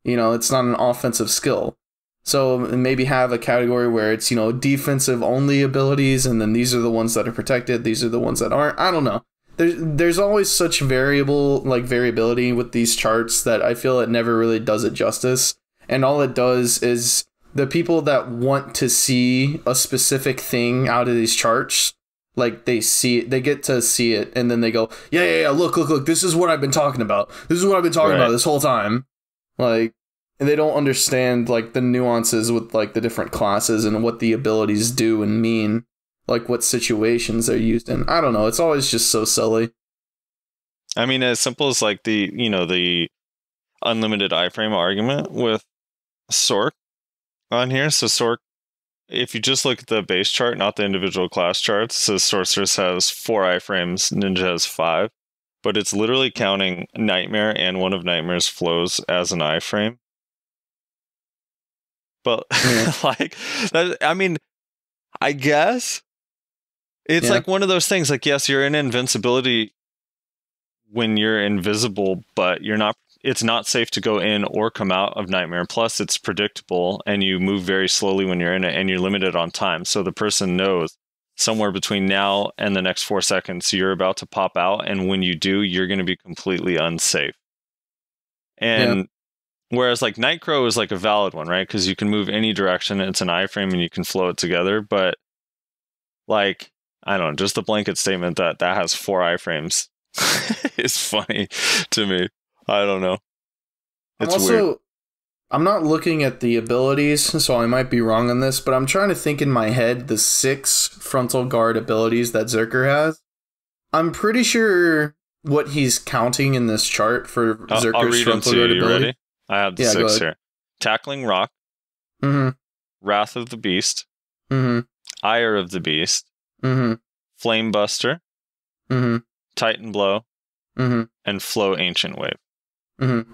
You know, it's not an offensive skill. So maybe have a category where it's, you know, defensive only abilities, and then these are the ones that are protected, these are the ones that aren't. I don't know. There's always such variability with these charts that I feel it never really does it justice. And all it does is the people that want to see a specific thing out of these charts, like they see it, they get to see it, and then they go, yeah, look, this is what I've been talking about. This is what I've been talking about this whole time. Like, and they don't understand like the nuances with like the different classes and what the abilities do and mean, like what situations they're used in. I don't know. It's always just so silly. I mean, as simple as like the unlimited iframe argument with Sork on here. So Sork, if you just look at the base chart, not the individual class charts, it says Sorceress has 4 iframes, Ninja has 5, but it's literally counting Nightmare and one of Nightmare's flows as an iframe. But like, I mean, I guess it's like one of those things. Like, yes, you're in invincibility when you're invisible, but you're not. It's not safe to go in or come out of Nightmare. Plus, it's predictable, and you move very slowly when you're in it, and you're limited on time. So the person knows somewhere between now and the next 4 seconds, you're about to pop out, and when you do, you're going to be completely unsafe. And whereas like Nightcrow is like a valid one, right? Because you can move any direction. It's an iframe and you can flow it together. But like, I don't know, just the blanket statement that has 4 iframes is funny to me. I don't know. It's weird. I'm not looking at the abilities, so I might be wrong on this, but I'm trying to think in my head the 6 frontal guard abilities that Zerker has. I'm pretty sure what he's counting in this chart for Zerker's frontal guard ability. Ready? I have the 6 here. Tackling Rock, Wrath of the Beast, Ire of the Beast, Flame Buster, Titan Blow, and Flow Ancient Wave.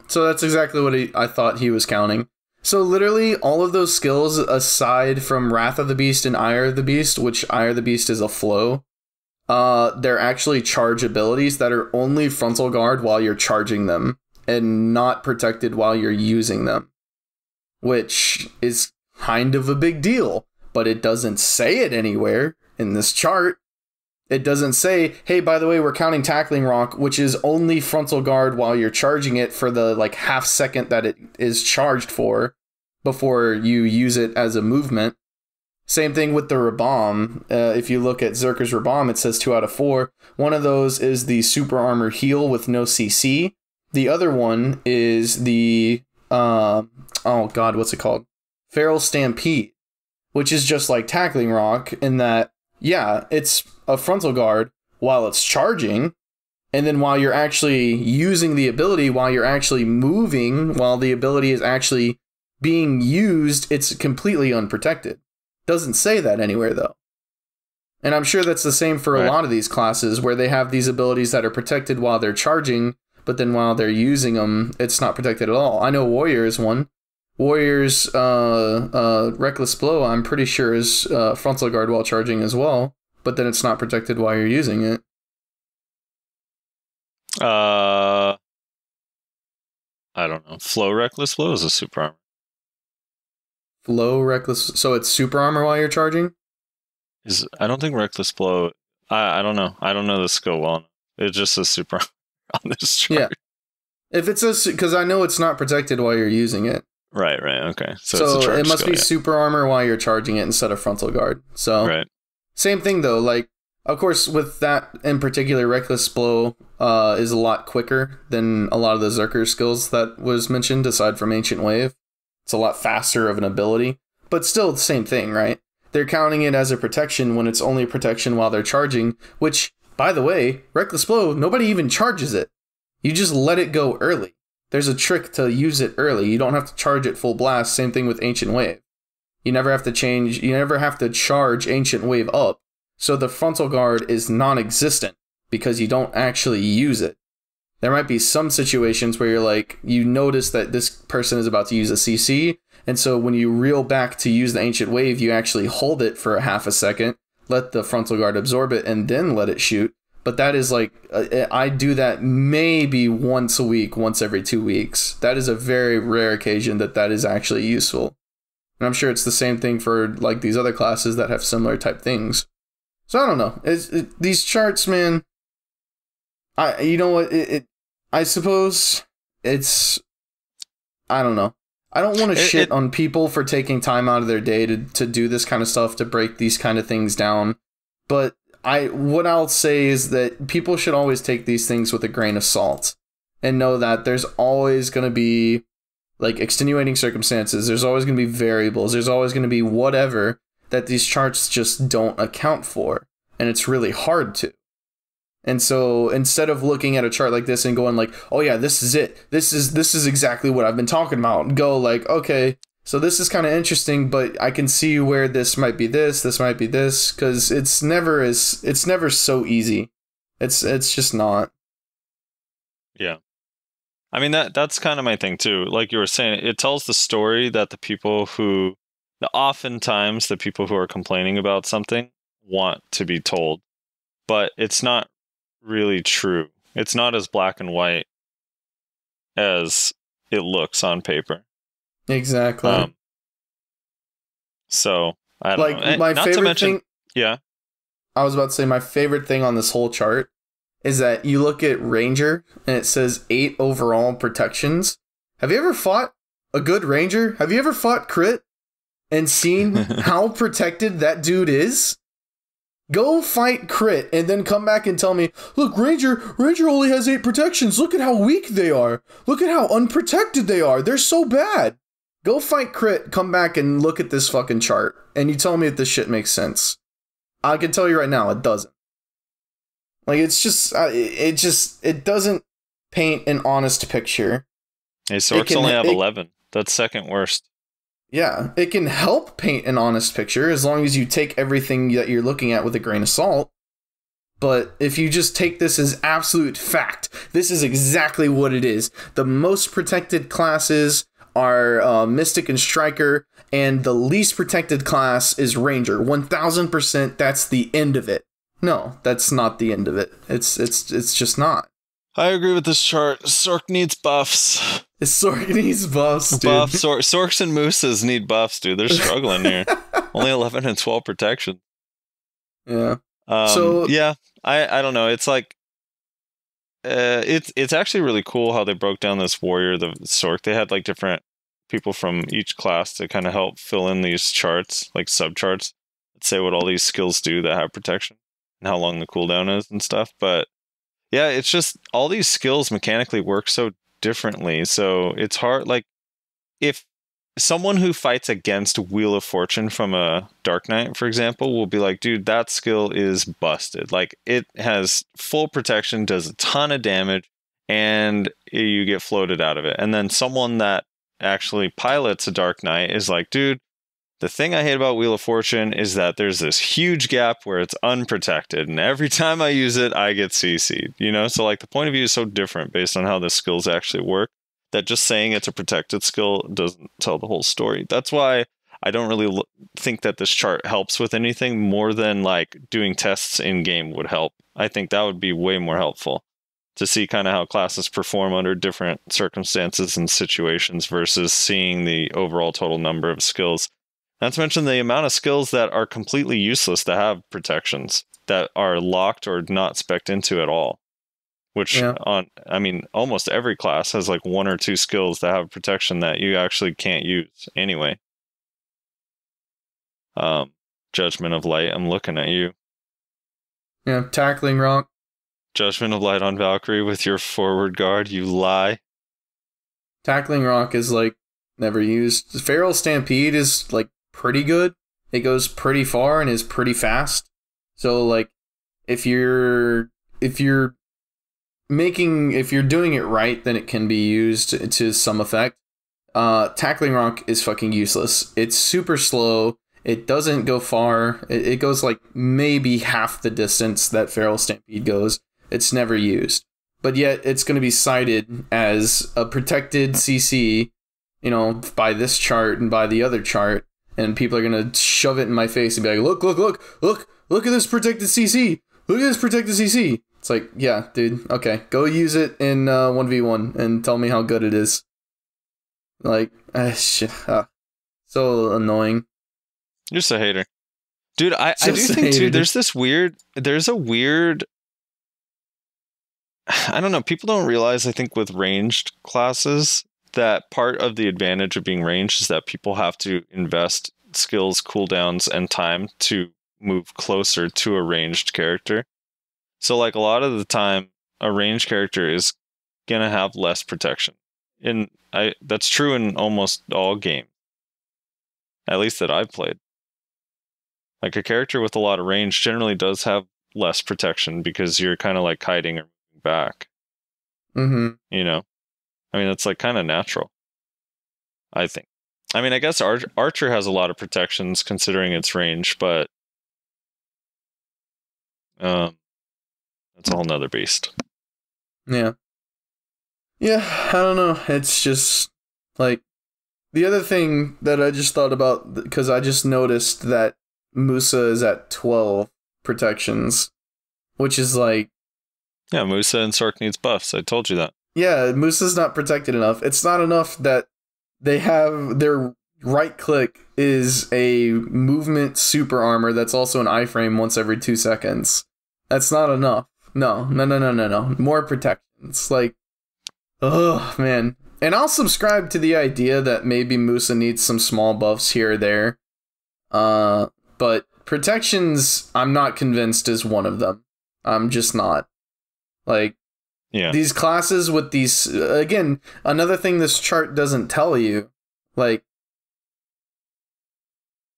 So that's exactly what I thought he was counting. So literally all of those skills, aside from Wrath of the Beast and Ire of the Beast, which Ire of the Beast is a flow, they're actually charge abilities that are only frontal guard while you're charging them, and not protected while you're using them, which is kind of a big deal, but it doesn't say it anywhere in this chart. It doesn't say, hey, by the way, we're counting Tackling Rock, which is only frontal guard while you're charging it for the like half second that it is charged for before you use it as a movement. Same thing with the Rabam. If you look at Zerker's Rabam, it says 2 out of 4. One of those is the super armor heal with no CC. The other one is the oh god, what's it called? Feral Stampede, which is just like Tackling Rock in that, yeah, it's a frontal guard while it's charging, and then while you're actually using the ability, while you're actually moving, while the ability is actually being used, it's completely unprotected. Doesn't say that anywhere, though. And I'm sure that's the same for a lot of these classes, where they have these abilities that are protected while they're charging, but then while they're using them, it's not protected at all. I know Warrior is one. Warrior's Reckless Blow, I'm pretty sure, is frontal guard while charging as well, but then it's not protected while you're using it. I don't know. Flow Reckless Blow is a super armor. Flow Reckless, so it's super armor while you're charging? I don't think Reckless Blow. I don't know. I don't know the skill well. It's just a super armor on this chart. Yeah. If it's a, because I know it's not protected while you're using it. Right. Okay. So it's a it must skill, be super armor while you're charging it instead of frontal guard. So right. Same thing though. Like, of course, with that in particular, Reckless Blow is a lot quicker than a lot of the Zerker skills that was mentioned, aside from Ancient Wave. It's a lot faster of an ability, but still the same thing, right? They're counting it as a protection when it's only a protection while they're charging, which, by the way, Reckless Blow, nobody even charges it. You just let it go early. There's a trick to use it early. You don't have to charge it full blast. Same thing with Ancient Wave. You never have to charge Ancient Wave up. So the frontal guard is non-existent because you don't actually use it. There might be some situations where you're like, you notice that this person is about to use a CC, and so when you reel back to use the Ancient Wave, you actually hold it for a half a second, let the frontal guard absorb it, and then let it shoot. But that is like, I do that maybe once a week, once every 2 weeks. That is a very rare occasion that is actually useful. And I'm sure it's the same thing for like these other classes that have similar type things. So I don't know. These charts, man, you know what? I suppose it's, I don't know. I don't want to shit on people for taking time out of their day to do this kind of stuff, to break these kind of things down. But what I'll say is that people should always take these things with a grain of salt and know that there's always going to be like extenuating circumstances. There's always going to be variables. There's always going to be whatever that these charts just don't account for. And it's really hard to. And so instead of looking at a chart like this and going like, oh yeah, this is it. This is exactly what I've been talking about. Go like, okay, so this is kind of interesting, but I can see where this might be this might be this, because it's never so easy. It's just not. Yeah. I mean, that's kind of my thing too. Like you were saying, it tells the story that oftentimes the people who are complaining about something want to be told, but it's not really true. It's not as black and white as it looks on paper. Exactly. So I don't know. My not favorite to mention, thing. Yeah. I was about to say my favorite thing on this whole chart is that you look at Ranger and it says 8 overall protections. Have you ever fought a good Ranger? Have you ever fought Crit and seen how protected that dude is? Go fight Crit and then come back and tell me, look, Ranger only has 8 protections. Look at how weak they are. Look at how unprotected they are. They're so bad. Go fight Crit, come back and look at this fucking chart, and you tell me if this shit makes sense. I can tell you right now, it doesn't. Like, it doesn't paint an honest picture. Hey, Sorks only have 11. That's second worst. Yeah, it can help paint an honest picture as long as you take everything that you're looking at with a grain of salt. But if you just take this as absolute fact, this is exactly what it is. The most protected classes are Mystic and Striker, and the least protected class is Ranger. 1000%, that's the end of it. No, that's not the end of it. It's just not. I agree with this chart. Sork needs buffs. Sork needs buffs, dude. Sorks and Mooses need buffs, dude. They're struggling here. Only 11 and 12 protection. Yeah. Yeah, I don't know. It's like it's actually really cool how they broke down this warrior, the Sork. They had like different people from each class to kind of help fill in these charts, like subcharts, that say what all these skills do that have protection and how long the cooldown is and stuff. But yeah, it's just all these skills mechanically work so differently. So it's hard. Like if someone who fights against Wheel of Fortune from a Dark Knight, for example, will be like, dude, that skill is busted. Like, it has full protection, does a ton of damage, and you get floated out of it. And then someone that actually pilots a Dark Knight is like, dude, the thing I hate about Wheel of Fortune is that there's this huge gap where it's unprotected, and every time I use it, I get CC'd, you know? So, like, the point of view is so different based on how the skills actually work, that just saying it's a protected skill doesn't tell the whole story. That's why I don't really think that this chart helps with anything more than, like, doing tests in-game would help. I think that would be way more helpful to see kind of how classes perform under different circumstances and situations versus seeing the overall total number of skills. Not to mention the amount of skills that are completely useless to have protections that are locked or not spec'd into at all. Which almost every class has like 1 or 2 skills that have protection that you actually can't use anyway. Judgment of Light, I'm looking at you. Yeah, tackling rock. Judgment of Light on Valkyrie with your forward guard, you lie. Tackling rock is like never used. Feral Stampede is like pretty good. It goes pretty far and is pretty fast. So like if you're doing it right, then it can be used to some effect. Tackling rock is fucking useless. It's super slow. It doesn't go far. It goes like maybe half the distance that Feral Stampede goes. It's never used. But yet it's going to be cited as a protected CC, you know, by this chart and by the other chart. And people are going to shove it in my face and be like, look at this protected CC. Look at this protected CC. It's like, yeah, dude, okay. Go use it in 1v1 and tell me how good it is. Like, so annoying. You're just a hater. Dude, I do think, too, there's a weird... I don't know, people don't realize, I think, with ranged classes, that part of the advantage of being ranged is that people have to invest skills, cooldowns, and time to move closer to a ranged character. So, like, a lot of the time, a ranged character is gonna have less protection. That's true in almost all games. At least that I've played. Like, a character with a lot of range generally does have less protection because you're kind of, like, hiding or moving back. Mm-hmm. You know? I mean, it's, like, kind of natural. I think. I mean, I guess Archer has a lot of protections considering its range, but... that's a whole nother beast. Yeah. Yeah, I don't know. It's just, like, the other thing that I just thought about, because I just noticed that Musa is at 12 protections, which is like... Yeah, Musa and Sork needs buffs. I told you that. Yeah, Musa's not protected enough. It's not enough that they have their right click is a movement super armor that's also an iframe once every 2 seconds. That's not enough. No. More protections. Like, oh man. And I'll subscribe to the idea that maybe Musa needs some small buffs here or there. But protections, I'm not convinced is one of them. I'm just not. Like, yeah. These classes with these, again, another thing this chart doesn't tell you, like,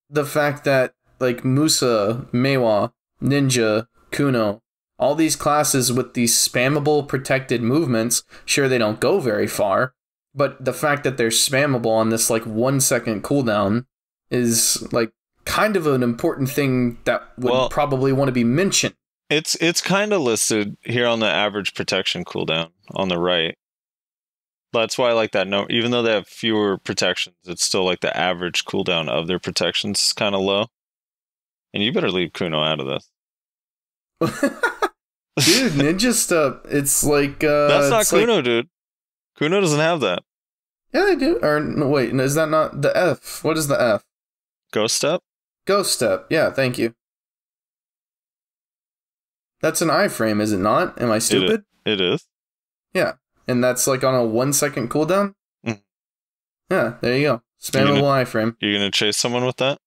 the fact that, like, Musa, Meiwa, Ninja, Kuno, all these classes with these spammable protected movements, sure, they don't go very far, but the fact that they're spammable on this, like, 1 second cooldown is, like, kind of an important thing that would probably want to be mentioned. It's kind of listed here on the average protection cooldown on the right. That's why I like that note. Even though they have fewer protections, it's still like the average cooldown of their protections is kind of low. And you better leave Kuno out of this. Dude, ninja stuff. It's like that's not Kuno, like... dude. Kuno doesn't have that. Yeah, they do. Or no, wait, is that not the F? What is the F? Ghost Step? Ghost Step. Yeah, thank you. That's an iframe, is it not? Am I stupid? It is. Yeah. And that's like on a 1 second cooldown? Mm. Yeah, there you go. Spammable iframe. You're gonna chase someone with that?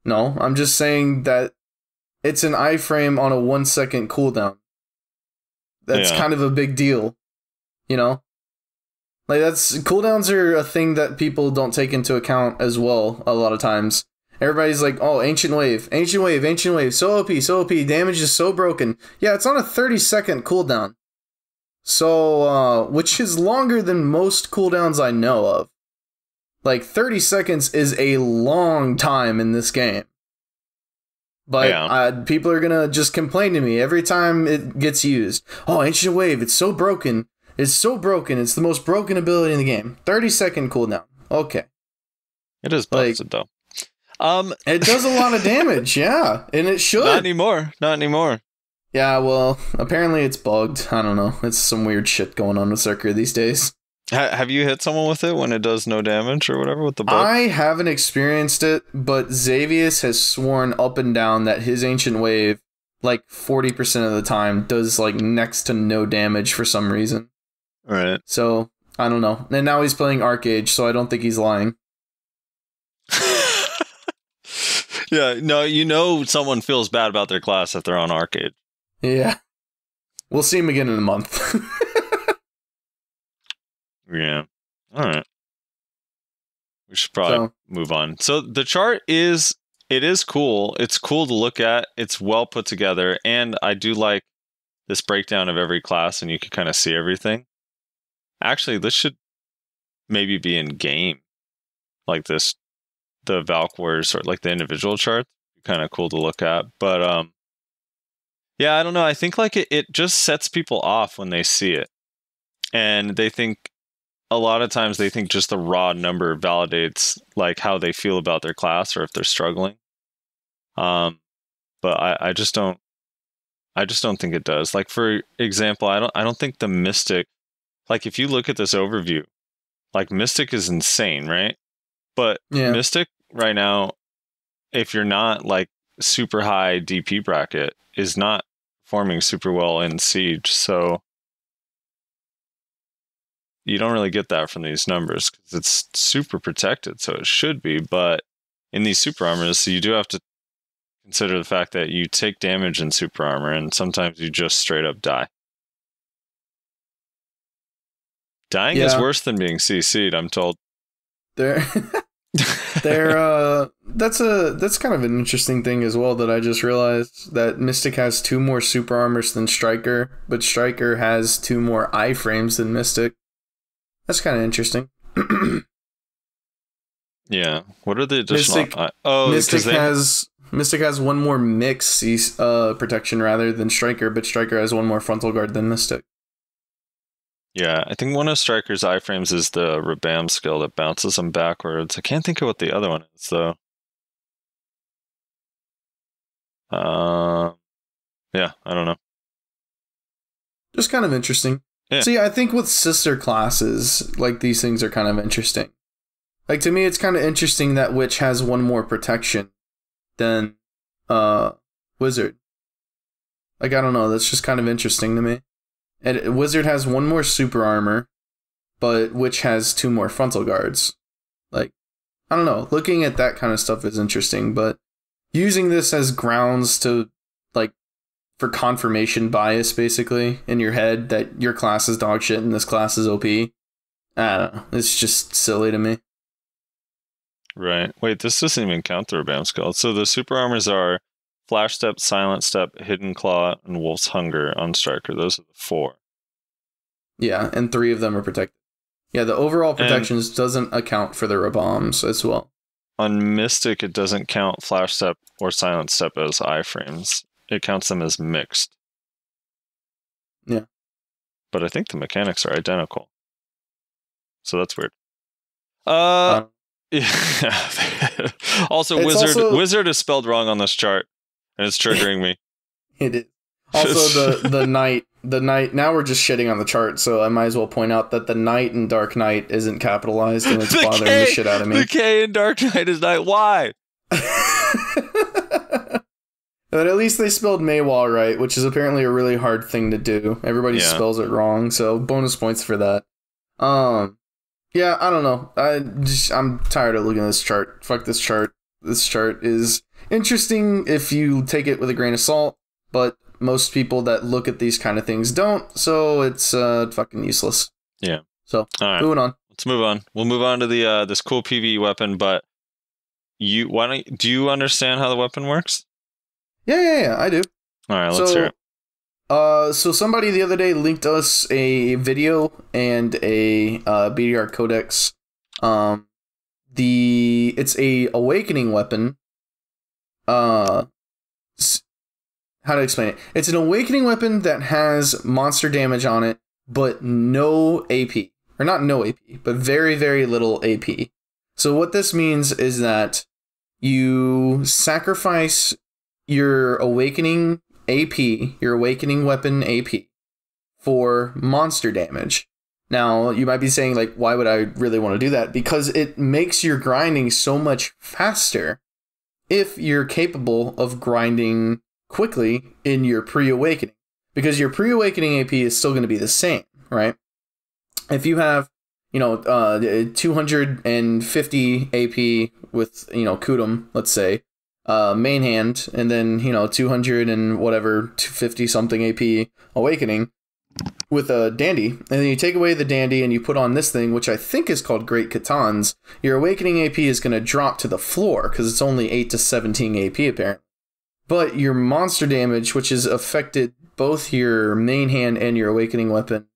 No, I'm just saying that it's an iframe on a 1 second cooldown. That's kind of a big deal. You know? Like, cooldowns are a thing that people don't take into account as well a lot of times. Everybody's like, oh, Ancient Wave, Ancient Wave, Ancient Wave, so OP, damage is so broken. Yeah, it's on a 30-second cooldown. So, which is longer than most cooldowns I know of. Like, 30 seconds is a long time in this game. But people are gonna just complain to me every time it gets used. Oh, Ancient Wave, it's so broken. It's so broken. It's the most broken ability in the game. 30-second cooldown. Okay. It is busted, though. It does a lot of damage, yeah. And it should. Not anymore. Not anymore. Yeah, well, apparently it's bugged. I don't know. It's some weird shit going on with Circuit these days. Have you hit someone with it when it does no damage or whatever with the bug? I haven't experienced it, but Xavius has sworn up and down that his Ancient Wave, like 40% of the time, does like next to no damage for some reason. Right. So, I don't know. And now he's playing Arcage, so I don't think he's lying. Yeah, no, you know someone feels bad about their class if they're on Arcade. Yeah. We'll see him again in a month. Yeah. All right. We should probably move on. So the chart is cool. It's cool to look at. It's well put together. And I do like this breakdown of every class and you can kind of see everything. Actually, this should maybe be in game. Like this, the Valkyries or like the individual charts. Kind of cool to look at. But yeah, I don't know. I think like it just sets people off when they see it. And they think, a lot of times they think just the raw number validates like how they feel about their class or if they're struggling. But I just don't think it does. Like, for example, I don't think the Mystic, like if you look at this overview, like Mystic is insane, right? But Mystic right now, if you're not like super high DP bracket, is not performing super well in Siege. So you don't really get that from these numbers because it's super protected, so it should be. But in these super armors, so you do have to consider the fact that you take damage in super armor, and sometimes you just straight up die. Dying is worse than being CC'd, I'm told. That's kind of an interesting thing as well that I just realized, that Mystic has 2 more super armors than Striker, but Striker has 2 more iframes than Mystic. That's kind of interesting. Yeah. What are the additional? Mystic has 1 more mix protection rather than Striker, but Striker has 1 more frontal guard than Mystic. Yeah, I think one of Striker's iframes is the Rabam skill that bounces them backwards. I can't think of what the other one is though. Yeah, I don't know. Just kind of interesting. Yeah. See, I think with sister classes, like, these things are kind of interesting. Like, to me, it's kind of interesting that Witch has 1 more protection than Wizard. Like, I don't know, that's just kind of interesting to me. And Wizard has 1 more super armor, but Witch has 2 more frontal guards. Like, I don't know, looking at that kind of stuff is interesting, but using this as grounds to, like, for confirmation bias, basically, in your head that your class is dog shit and this class is OP. I don't know. It's just silly to me. Right. Wait, this doesn't even count the Rabam skill. So the super armors are Flash Step, Silent Step, Hidden Claw, and Wolf's Hunger on Striker. Those are the 4. Yeah, and 3 of them are protected. Yeah, the overall protections doesn't account for the Rabams as well. On Mystic, it doesn't count Flash Step or Silent Step as iframes. It counts them as mixed. Yeah. But I think the mechanics are identical. So that's weird. Yeah. Also, Wizard is spelled wrong on this chart, and it's triggering me. It is. Also, the Knight, now we're just shitting on the chart, so I might as well point out that the Knight in Dark Knight isn't capitalized, and it's bothering the shit out of me. The K in Dark Knight is Knight. Why? But at least they spelled Maywall right, which is apparently a really hard thing to do. Everybody spells it wrong, so bonus points for that. Yeah, I don't know. I'm tired of looking at this chart. Fuck this chart. This chart is interesting if you take it with a grain of salt, but most people that look at these kind of things don't, so it's fucking useless. Yeah. So, All right. moving on. Let's move on. We'll move on to the this cool PvE weapon, but do you understand how the weapon works? Yeah, I do. All right, let's hear it. So somebody the other day linked us a video and a BDR codex. It's a awakening weapon. How to explain it? It's an awakening weapon that has monster damage on it, but no AP. Or not no AP, but very, very little AP. So what this means is that you sacrifice your awakening AP, your awakening weapon AP, for monster damage. Now, you might be saying, like, why would I really want to do that? Because it makes your grinding so much faster if you're capable of grinding quickly in your pre-awakening. Because your pre-awakening AP is still going to be the same, right? If you have, 250 AP with, Kudum, let's say, main hand, and then 200 and whatever 250 something AP awakening with a dandy, and then you take away the dandy and you put on this thing, which I think is called Great Katans, your awakening AP is going to drop to the floor because it's only 8 to 17 AP apparently. But your monster damage, which has affected both your main hand and your awakening weapon,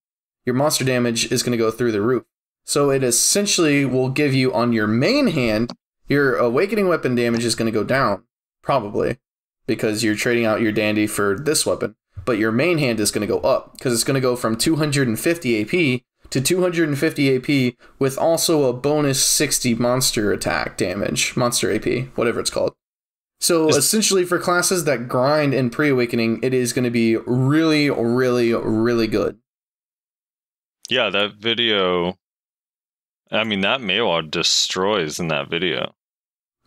your monster damage is going to go through the roof. So it essentially will give you on your main hand, your awakening weapon damage is going to go down, probably, because you're trading out your dandy for this weapon. But your main hand is going to go up, because it's going to go from 250 AP to 250 AP with also a bonus 60 monster attack damage, monster AP, whatever it's called. So essentially for classes that grind in pre-awakening, it is going to be really, really, really good. Yeah, that video... I mean, that Maywad destroys in that video.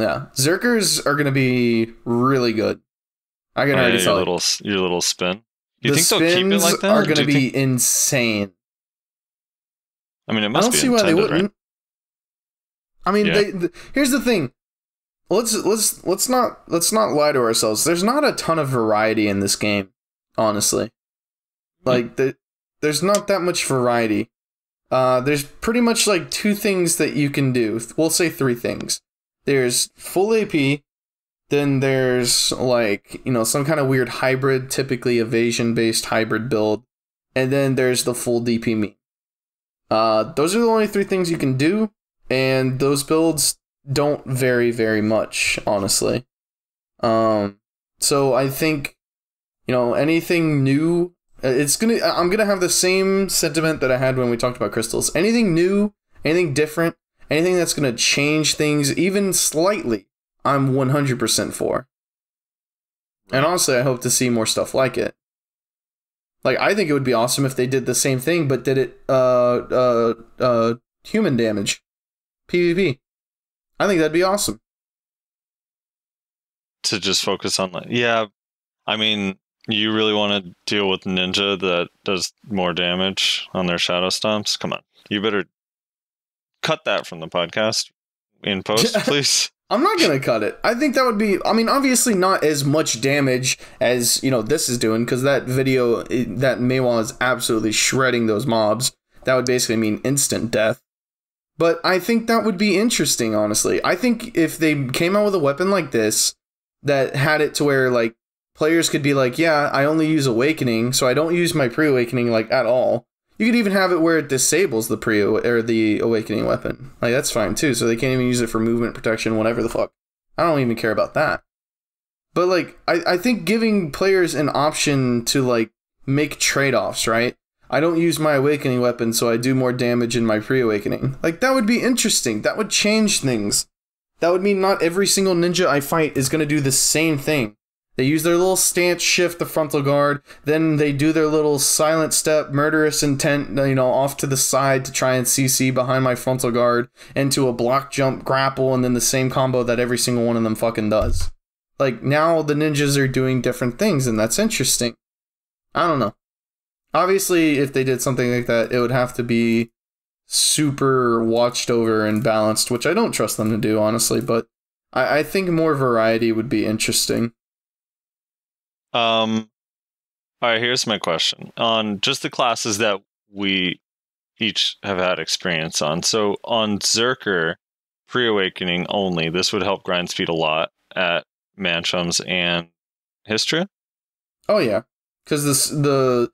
Yeah, Zerkers are going to be really good. I can already tell. Your little spin. You the think they'll keep it like that? Are going to be insane. I mean, it must be. I don't see why they wouldn't. Right? I mean, here's the thing. Let's not lie to ourselves. There's not a ton of variety in this game, honestly. Like there's not that much variety. There's pretty much like 2 things that you can do. We'll say 3 things. There's full AP, then there's like, some kind of weird hybrid, typically evasion-based hybrid build, and then there's the full DP mean. Those are the only 3 things you can do, and those builds don't vary very much, honestly. So I think, anything new... I'm gonna have the same sentiment that I had when we talked about crystals. Anything new, anything different, anything that's gonna change things even slightly, I'm 100% for. And honestly, I hope to see more stuff like it. Like, I think it would be awesome if they did the same thing, but did it human damage, PvP. I think that'd be awesome. To just focus on I mean. You really want to deal with Ninja that does more damage on their Shadow Stomps? Come on. You better cut that from the podcast in post, please. I'm not going to cut it. I think that would be... I mean, obviously not as much damage as, this is doing, because that video, that Maywall is absolutely shredding those mobs. That would basically mean instant death. But I think that would be interesting, honestly. I think if they came out with a weapon like this, that had it to where, like, players could be like, yeah, I only use Awakening, so I don't use my pre-Awakening, like, at all. You could even have it where it disables the Awakening weapon. Like, that's fine, too, so they can't even use it for movement protection, whatever the fuck. I don't even care about that. But, like, I think giving players an option to, like, make trade-offs, right? I don't use my Awakening weapon, so I do more damage in my pre-Awakening. Like, that would be interesting. That would change things. That would mean not every single ninja I fight is going to do the same thing. They use their little stance shift, the frontal guard, then they do their little silent step, murderous intent, off to the side to try and CC behind my frontal guard, into a block jump grapple, and then the same combo that every single one of them fucking does. Like, now the ninjas are doing different things, and that's interesting. I don't know. Obviously, if they did something like that, it would have to be super watched over and balanced, which I don't trust them to do, honestly, but I think more variety would be interesting. All right, here's my question. On just the classes that we each have had experience on. So on Zerker, pre-awakening only, this would help grind speed a lot at Manchums and Histria. Oh yeah, because the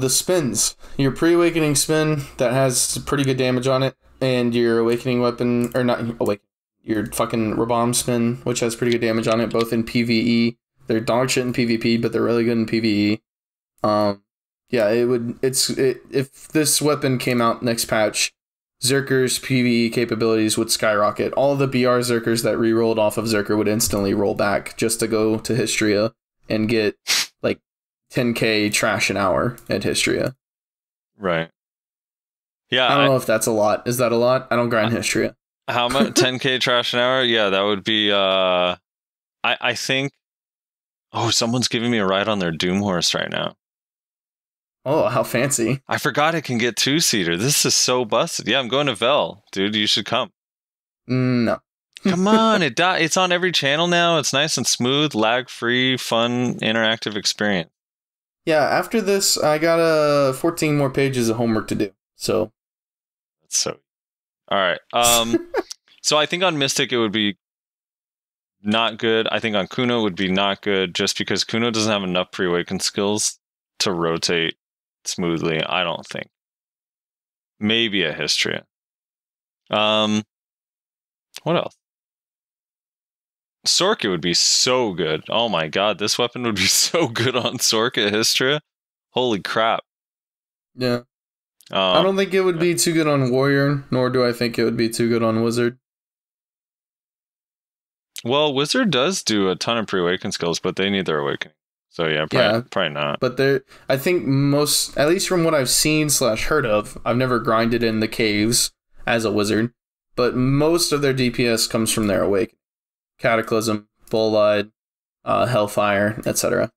spins, your pre-awakening spin that has pretty good damage on it, and your awakening weapon, or not awakening, your fucking Rabam spin, which has pretty good damage on it, both in PvE. They're dog shit in PvP, but they're really good in PvE. Yeah, if this weapon came out next patch, Zerker's PvE capabilities would skyrocket. All of the BR Zerkers that re-rolled off of Zerker would instantly roll back just to go to Histria and get like 10k trash an hour at Histria. Right. Yeah. I don't know if that's a lot. Is that a lot? I don't grind Histria. How much? 10k trash an hour? Yeah, that would be I think someone's giving me a ride on their Doom horse right now. Oh, how fancy. I forgot it can get 2-seater. This is so busted. Yeah, I'm going to Vel. Dude, you should come. No. Come on, it's on every channel now. It's nice and smooth, lag-free, fun, interactive experience. Yeah, after this, I got 14 more pages of homework to do. So. That's so. All right. So I think on Mystic it would be not good. I think on Kuno it would be not good, just because Kuno doesn't have enough pre-awaken skills to rotate smoothly. I don't think. Maybe a Histria. What else? Sorka would be so good. Oh my god, this weapon would be so good on Sorka Histria. Holy crap. Yeah. I don't think it would be too good on Warrior, nor do I think it would be too good on Wizard. Well, Wizard does do a ton of pre-awaken skills, but they need their awakening. So yeah, probably not. But I think most, at least from what I've seen / heard of, I've never grinded in the caves as a Wizard, but most of their DPS comes from their awakening. Cataclysm, Bull-Eyed, Hellfire, etc.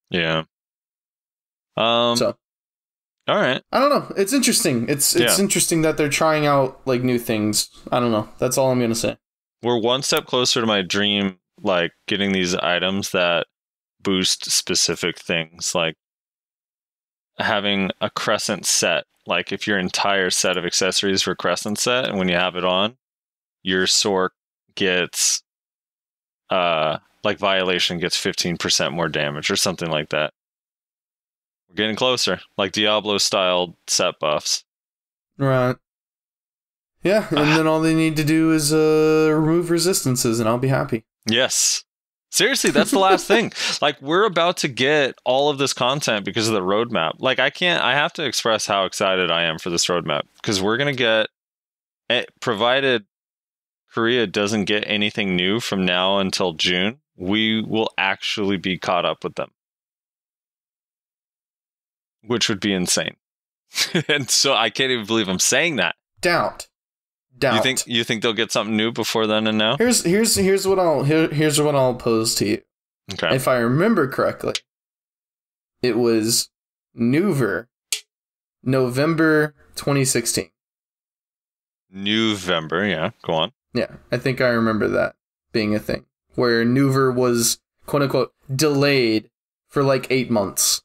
Yeah. So. All right. I don't know. It's interesting. It's interesting that they're trying out like new things. I don't know. That's all I'm gonna say. We're one step closer to my dream, like getting these items that boost specific things, like having a crescent set. Like if your entire set of accessories were crescent set, and when you have it on, your Sork gets like Violation gets 15% more damage or something like that. We're getting closer, like Diablo-style set buffs. Right. Yeah, and then all they need to do is remove resistances, and I'll be happy. Yes. Seriously, that's the last thing. Like, we're about to get all of this content because of the roadmap. Like, I have to express how excited I am for this roadmap, because we're going to get, provided Korea doesn't get anything new from now until June, we will actually be caught up with them. Which would be insane. And so I can't even believe I'm saying that. Doubt. You think they'll get something new before then and now? Here's what I'll pose to you. Okay. If I remember correctly, it was November 2016. November, yeah. Go on. Yeah, I think I remember that being a thing where Nuver was quote unquote delayed for like 8 months.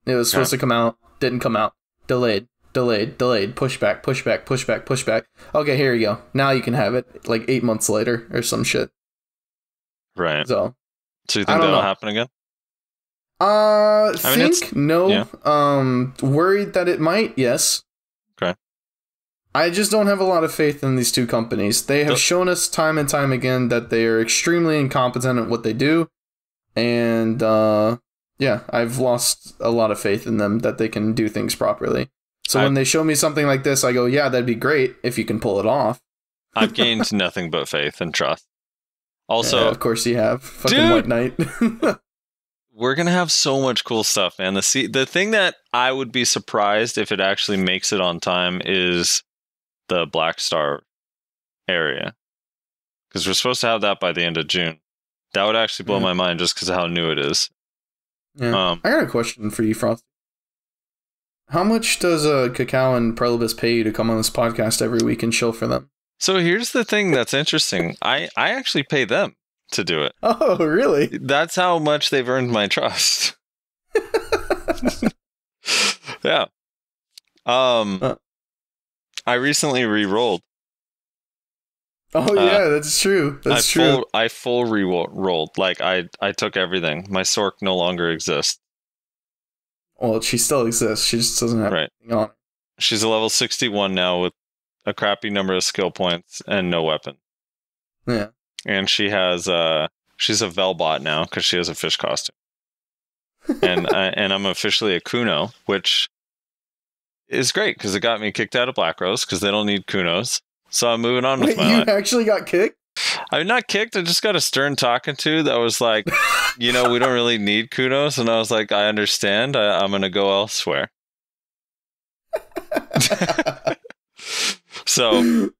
It was supposed to come out, didn't come out. Delayed, pushback. Okay, here you go. Now you can have it like 8 months later or some shit. Right. So you think that'll happen again? No. Yeah. Worried that it might, yes. Okay. I just don't have a lot of faith in these two companies. They have shown us time and time again that they are extremely incompetent at what they do. And, yeah, I've lost a lot of faith in them that they can do things properly. So when they show me something like this, I go, yeah, that'd be great if you can pull it off. I've gained nothing but faith and trust. Also, yeah, of course you have. Fucking White Knight. We're going to have so much cool stuff, man. The thing that I would be surprised if it actually makes it on time is the Black Star area. Because we're supposed to have that by the end of June. That would actually blow my mind just because of how new it is. Yeah. I got a question for you, Frosty. How much does Cacao and Prelibus pay you to come on this podcast every week and chill for them? So here's the thing that's interesting. I actually pay them to do it. Oh, really? That's how much they've earned my trust. Yeah. I recently re-rolled. Oh yeah, that's true. That's true. I full re-rolled. Like I took everything. My Sork no longer exists. Well, she still exists. She just doesn't have anything on. She's a level 61 now with a crappy number of skill points and no weapon. Yeah. And she has she's a Velbot now because she has a fish costume. And I'm officially a Kuno, which is great because it got me kicked out of Black Rose because they don't need Kunos. So I'm moving on with my life. You actually got kicked? I'm not kicked. I just got a stern talking to that was like, we don't really need Kunos. And I was like, I understand. I'm going to go elsewhere. So,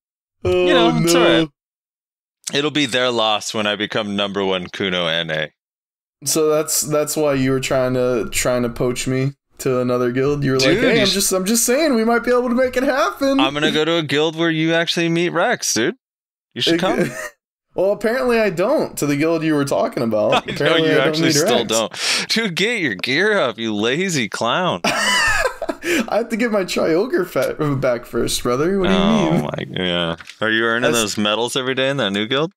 it's all right. It'll be their loss when I become number 1 Kuno NA. So that's why you were trying to poach me to another guild. You were like, hey, I'm just saying we might be able to make it happen. I'm gonna go to a guild where you actually meet Rex, dude. You should come. Well, apparently I don't. To the guild you were talking about. Apparently you actually still don't. Dude, get your gear up, you lazy clown. I have to get my Tri-Ogre back first, brother. What do you mean? Yeah. Are you earning those medals every day in that new guild?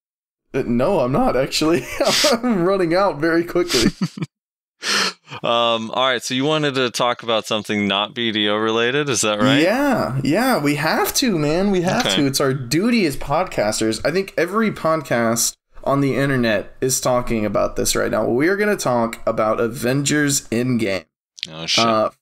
No, I'm not actually. I'm running out very quickly. All right, so you wanted to talk about something not BDO related, is that right? Yeah, we have to, man. We have to. It's our duty as podcasters. I think every podcast on the internet is talking about this right now. We are going to talk about Avengers Endgame. Oh, shit.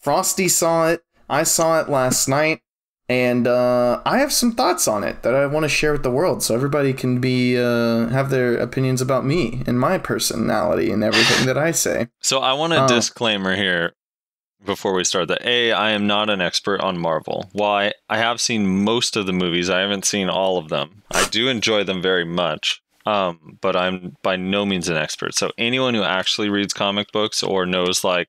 Frosty saw it. I saw it last night. And I have some thoughts on it that I want to share with the world, so everybody can have their opinions about me and my personality and everything that I say. So I want a disclaimer here before we start. That I am not an expert on Marvel. While I have seen most of the movies, I haven't seen all of them. I do enjoy them very much, but I'm by no means an expert. So anyone who actually reads comic books or knows like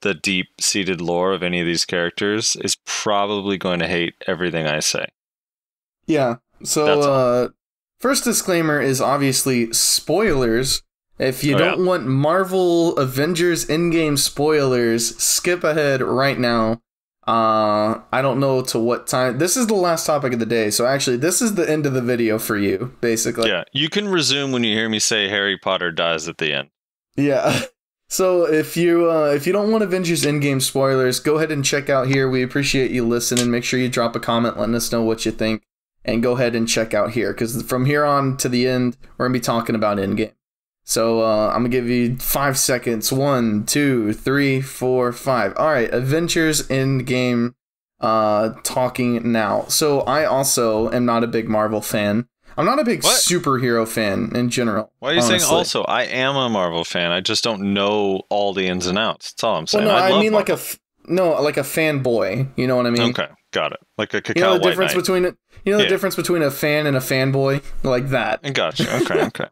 the deep-seated lore of any of these characters is probably going to hate everything I say. Yeah. So, first disclaimer is obviously spoilers. If you don't want Marvel Avengers Endgame spoilers, skip ahead right now. I don't know to what time. This is the last topic of the day, so actually this is the end of the video for you, basically. Yeah, you can resume when you hear me say Harry Potter dies at the end. Yeah. So if you don't want Avengers Endgame spoilers, go ahead and check out here. We appreciate you listening. Make sure you drop a comment letting us know what you think. And go ahead and check out here, because from here on to the end, we're going to be talking about Endgame. So I'm going to give you 5 seconds. 1, 2, 3, 4, 5. All right, Avengers Endgame talking now. So I also am not a big Marvel fan. I'm not a big superhero fan in general. Why are you saying also? I am a Marvel fan. I just don't know all the ins and outs. That's all I'm saying. Well, no, I mean like a fanboy. You know what I mean? Okay, got it. Like a cacao. You know the white difference knight. between it. You know the difference between a fan and a fanboy, like that. Gotcha. Okay.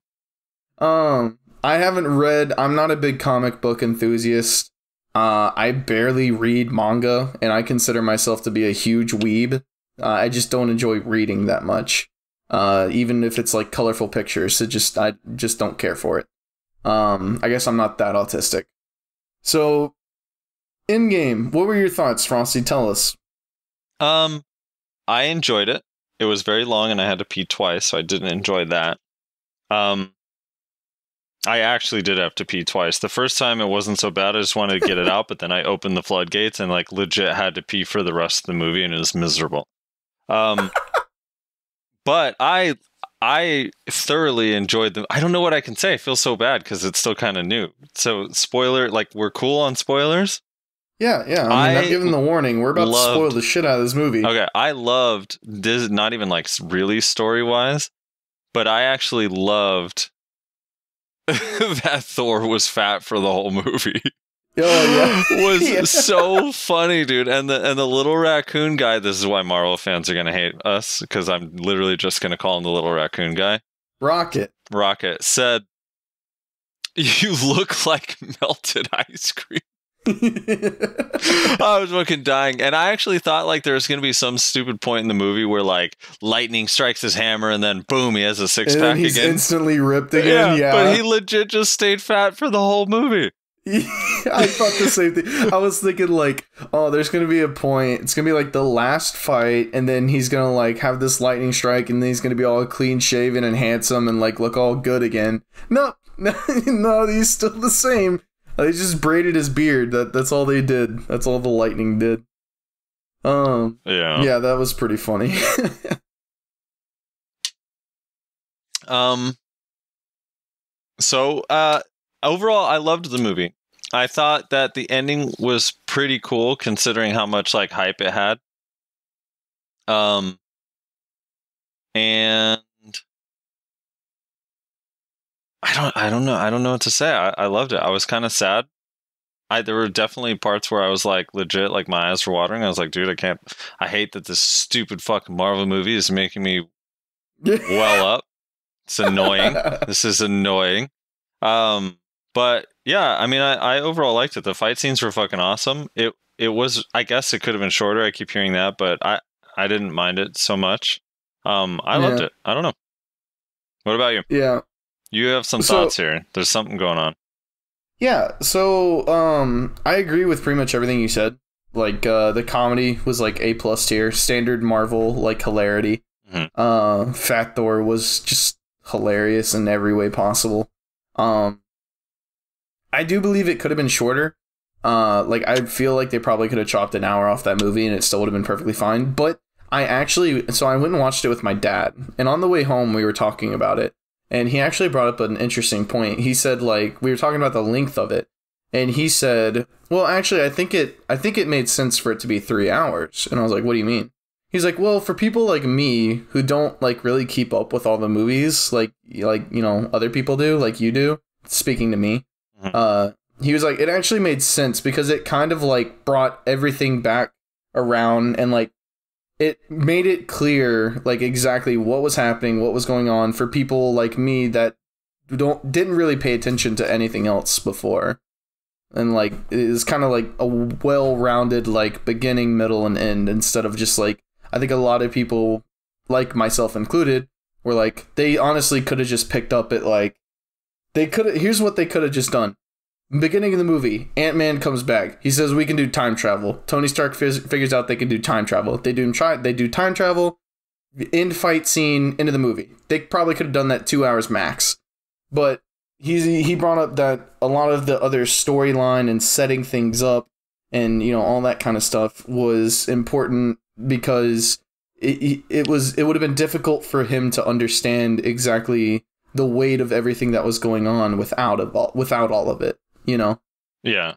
I haven't read. I'm not a big comic book enthusiast. I barely read manga, and I consider myself to be a huge weeb. I just don't enjoy reading that much. Even if it's like colorful pictures, I just don't care for it. I guess I'm not that autistic. So, Endgame, what were your thoughts, Frosty? Tell us. I enjoyed it. It was very long and I had to pee twice, so I didn't enjoy that. I actually did have to pee twice. The first time it wasn't so bad, I just wanted to get it out, but then I opened the floodgates and like legit had to pee for the rest of the movie and it was miserable. But I thoroughly enjoyed them. I don't know what I can say. I feel so bad because it's still kind of new. So spoiler, like we're cool on spoilers. Yeah. I mean, I'm giving the warning. We're about to spoil the shit out of this movie. Okay, I loved this. Not even like really story wise, but I actually loved that Thor was fat for the whole movie. Oh yeah, was so funny, dude. And the little raccoon guy. This is why Marvel fans are gonna hate us, because I'm literally just gonna call him the little raccoon guy. Rocket said, "You look like melted ice cream." I was fucking dying, and I actually thought like there was gonna be some stupid point in the movie where like lightning strikes his hammer, and then boom, he has a six pack again. He's instantly ripped again. Yeah, but he legit just stayed fat for the whole movie. I thought the same thing. I was thinking like, oh, there's gonna be a point. It's gonna be like the last fight, and then he's gonna like have this lightning strike, and then he's gonna be all clean shaven and handsome and like look all good again. No, no, he's still the same. They just braided his beard. That's all they did. That's all the lightning did. Yeah, that was pretty funny. So, overall, I loved the movie. I thought that the ending was pretty cool considering how much like hype it had. And I don't know what to say. I loved it. I was kind of sad. There were definitely parts where I was like legit, like my eyes were watering. I was like, dude, I hate that this stupid fucking Marvel movie is making me well up. It's annoying. This is annoying. But yeah, I mean, I overall liked it. The fight scenes were fucking awesome. It was, I guess it could have been shorter. I keep hearing that, but I didn't mind it so much. I loved it. I don't know. What about you? Yeah. You have some thoughts here. There's something going on. Yeah, so I agree with pretty much everything you said. Like the comedy was like A+ tier, standard Marvel like hilarity. Mm-hmm. Fat Thor was just hilarious in every way possible. I do believe it could have been shorter. Like I feel like they probably could have chopped an hour off that movie and it still would have been perfectly fine. But I went and watched it with my dad, and on the way home we were talking about it. And he actually brought up an interesting point. He said, like, we were talking about the length of it. And he said, well, actually, I think it made sense for it to be 3 hours. And I was like, what do you mean? He's like, well, for people like me who don't, like, really keep up with all the movies, like you know, other people do, like you do, speaking to me. He was like, it actually made sense because it kind of, like, brought everything back around and, like, it made it clear, like, exactly what was happening, what was going on for people like me that didn't really pay attention to anything else before. And, like, it is kind of like a well-rounded, like, beginning, middle, and end, instead of just, like, I think a lot of people, like myself included, were like, they honestly could have just picked up at, like, here's what they could have just done. Beginning of the movie, Ant-Man comes back. He says we can do time travel. Tony Stark figures out they can do time travel. They do time travel. End fight scene, into the movie. They probably could have done that 2 hours max. But he brought up that a lot of the other storyline and setting things up and, you know, all that kind of stuff was important because it would have been difficult for him to understand exactly the weight of everything that was going on without all of it. You know? Yeah.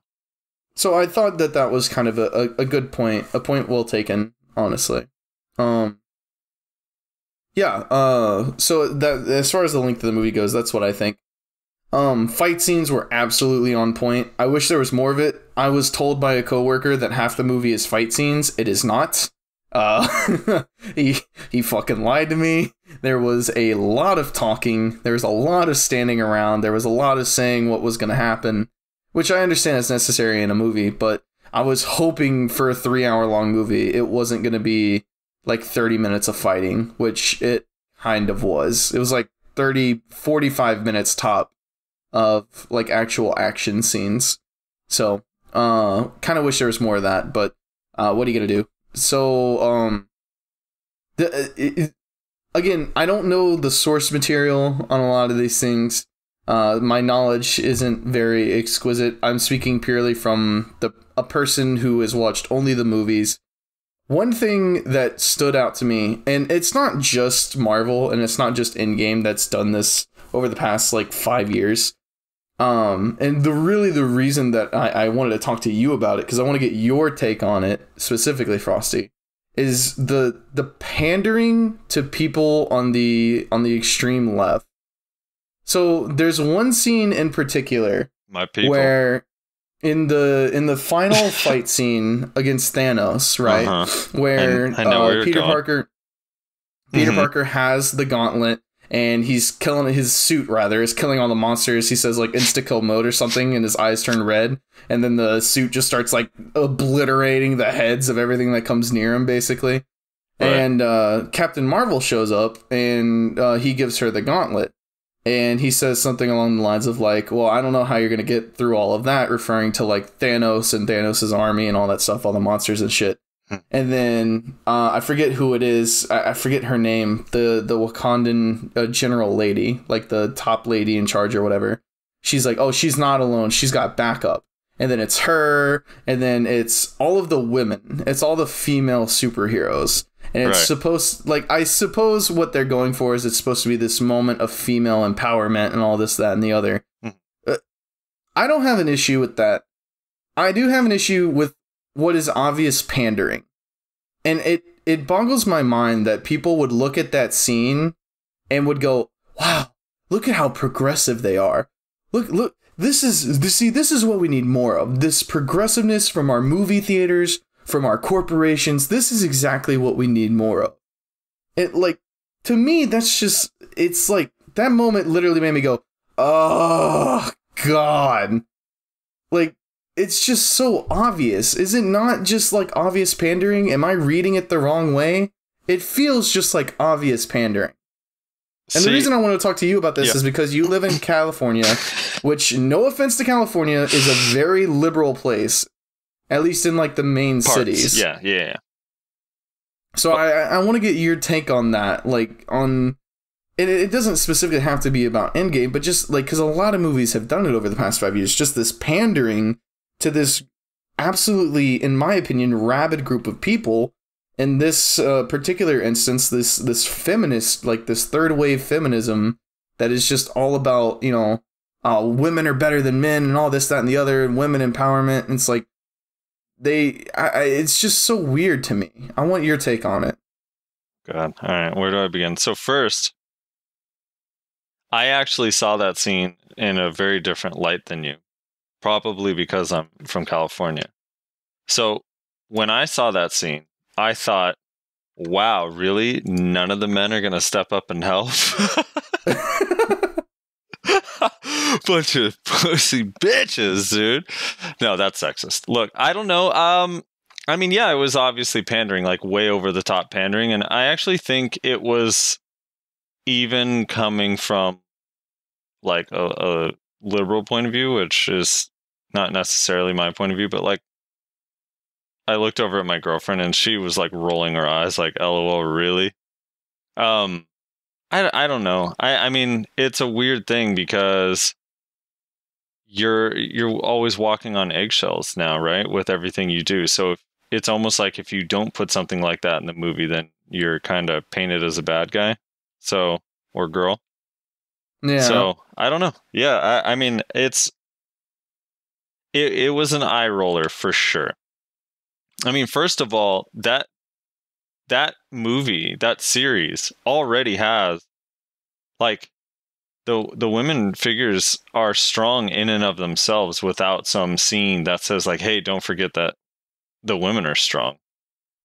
So I thought that was kind of a good point, a point well taken, honestly. So that as far as the length of the movie goes, that's what I think. Fight scenes were absolutely on point. I wish there was more of it. I was told by a coworker that half the movie is fight scenes. It is not. He fucking lied to me. There was a lot of talking. There was a lot of standing around. There was a lot of saying what was going to happen, which I understand is necessary in a movie, but I was hoping for a 3-hour-long movie. It wasn't going to be like 30 minutes of fighting, which it kind of was. It was like 45 minutes top of like actual action scenes. So, kind of wish there was more of that, but what are you going to do? So, again, I don't know the source material on a lot of these things. My knowledge isn't very exquisite. I'm speaking purely from a person who has watched only the movies. One thing that stood out to me, and it's not just Marvel, and it's not just Endgame that's done this over the past, like, 5 years. And the reason that I wanted to talk to you about it, because I want to get your take on it, specifically, Frosty, is the pandering to people on the extreme left. So there's one scene in particular where in the final fight scene against Thanos, right? Where I know where Peter going. Parker has the gauntlet and he's killing his suit is killing all the monsters. He says like insta-kill mode or something and his eyes turn red, and then the suit just starts like obliterating the heads of everything that comes near him, basically. Right. And Captain Marvel shows up and he gives her the gauntlet. and he says something along the lines of like, well, I don't know how you're going to get through all of that, referring to like Thanos and Thanos' army and all that stuff, all the monsters and shit. And then I forget who it is. I forget her name. The Wakandan general lady, like the top lady in charge or whatever. She's like, oh, she's not alone. She's got backup. And then it's her. And then it's all of the women. It's all the female superheroes. And it's supposed, like, I suppose what they're going for is it's supposed to be this moment of female empowerment and all this, that, and the other. I don't have an issue with that. I do have an issue with what is obvious pandering. And it boggles my mind that people would look at that scene and would go, wow, look at how progressive they are. Look, this is what we need more of. This progressiveness from our movie theaters, from our corporations. This is exactly what we need more of. It, like, to me, that's just, it's like, that moment literally made me go, oh, God. Like, it's just so obvious. Is it not just like obvious pandering? Am I reading it the wrong way? It feels just like obvious pandering. And the reason I want to talk to you about this is because you live in California, which, no offense to California, is a very liberal place, at least in like the main cities. Yeah. So I want to get your take on that, like on. It doesn't specifically have to be about Endgame, but just like, because a lot of movies have done it over the past 5 years, just this pandering to this absolutely, in my opinion, rabid group of people. In this particular instance, this feminist, like this third wave feminism that is just all about, you know, women are better than men and all this, that, and the other, and women empowerment. And it's like, it's just so weird to me. I want your take on it. God. All right. Where do I begin? So first, I actually saw that scene in a very different light than you. Probably because I'm from California. So when I saw that scene, I thought, wow, really? None of the men are going to step up and help? Bunch of pussy bitches, dude. No, that's sexist. Look, I don't know. I mean, yeah, it was obviously pandering, like way over the top pandering. And I actually think it was even coming from like a liberal point of view, which is not necessarily my point of view, but like I looked over at my girlfriend and she was like rolling her eyes like, LOL, really? I don't know. I mean, it's a weird thing because you're always walking on eggshells now, right? With everything you do. So it's almost like if you don't put something like that in the movie, then you're kind of painted as a bad guy. So, or girl. Yeah. So I don't know. Yeah. I mean, it was an eye roller for sure. I mean, first of all, that movie, that series already has like the women figures are strong in and of themselves without some scene that says like, hey, don't forget that the women are strong.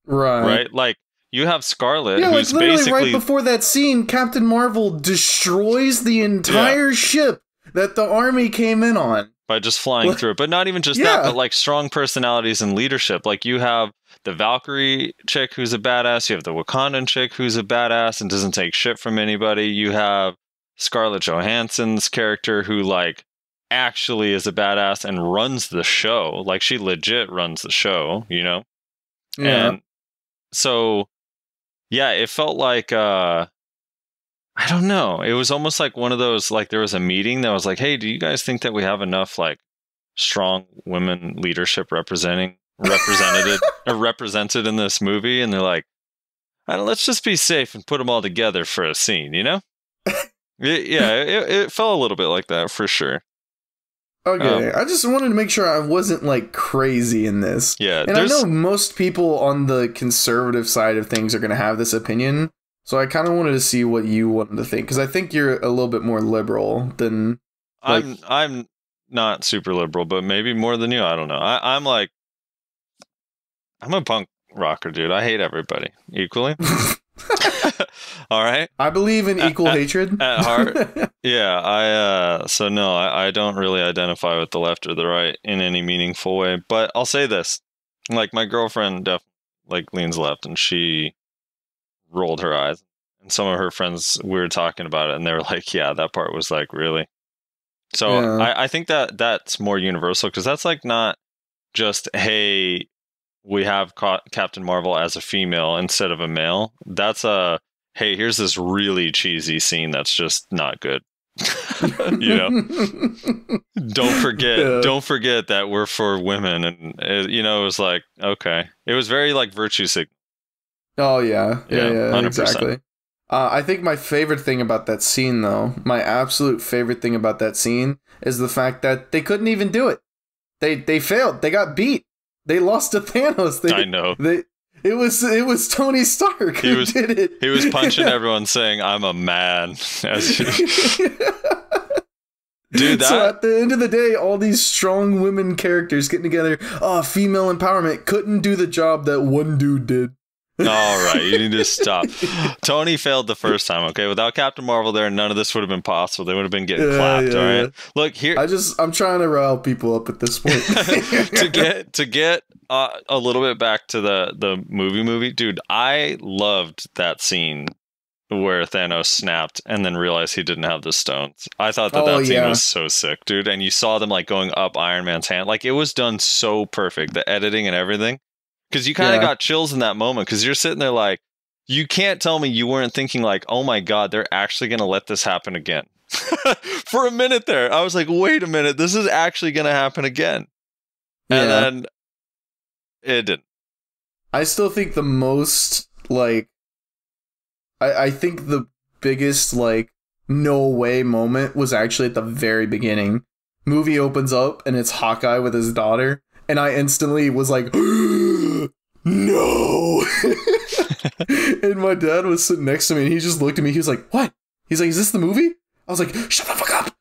Right? Like you have Scarlet, who's like literally basically right before that scene, Captain Marvel destroys the entire ship that the army came in on. By just flying through it. But not even just that, but like strong personalities and leadership. Like you have the Valkyrie chick who's a badass. You have the Wakandan chick who's a badass and doesn't take shit from anybody. You have Scarlett Johansson's character who like actually is a badass and runs the show. Like she legit runs the show, you know? Yeah. And so, yeah, it felt like, I don't know. It was almost like one of those, like there was a meeting that was like, hey, do you guys think that we have enough like strong women leadership represented in this movie? And they're like, let's just be safe and put them all together for a scene, you know? It felt a little bit like that for sure. Okay, I just wanted to make sure I wasn't like crazy in this. Yeah, and I know most people on the conservative side of things are going to have this opinion. So I kind of wanted to see what you wanted to think, because I think you're a little bit more liberal than. Like, I'm not super liberal, but maybe more than you. I don't know. I'm a punk rocker, dude. I hate everybody equally. All right. I believe in equal hatred at heart. Yeah. So no, I don't really identify with the left or the right in any meaningful way. But I'll say this: like my girlfriend definitely like leans left, and she rolled her eyes and some of her friends, we were talking about it, and they were like, "Yeah, that part was like really." So Yeah. I think that that's more universal because that's like not just hey, we have Captain Marvel as a female instead of a male. That's a hey, here's this really cheesy scene that's just not good. You know, Yeah. don't forget that we're for women, and it was like okay, it was very like virtue signal. Oh yeah, Yeah, 100%. exactly. I think my favorite thing about that scene, though, my absolute favorite thing about that scene is the fact that they couldn't even do it. They failed. They got beat. They lost to Thanos. I know. It was Tony Stark who did it. He was punching everyone, saying, "I'm a man." Dude, so at the end of the day, all these strong women characters getting together, female empowerment, couldn't do the job that one dude did. All right, you need to stop. Tony failed the first time, okay? Without Captain Marvel there, none of this would have been possible. They would have been getting clapped, all right? Yeah. Look, here... I'm trying to rile people up at this point. to get a little bit back to the movie, dude, I loved that scene where Thanos snapped and then realized he didn't have the stones. I thought that scene was so sick, dude. And you saw them like going up Iron Man's hand. Like it was done so perfect, the editing and everything. Because you kind of got chills in that moment because you're sitting there like, you can't tell me you weren't thinking like, oh my God, they're actually going to let this happen again. For a minute there, I was like, wait a minute, this is actually going to happen again. And then it didn't. I still think the most like, I think the biggest like no way moment was actually at the very beginning. Movie opens up and it's Hawkeye with his daughter, and I instantly was like, no. And my dad was sitting next to me and he just looked at me. He was like, what? He's like, is this the movie? I was like, shut the fuck up.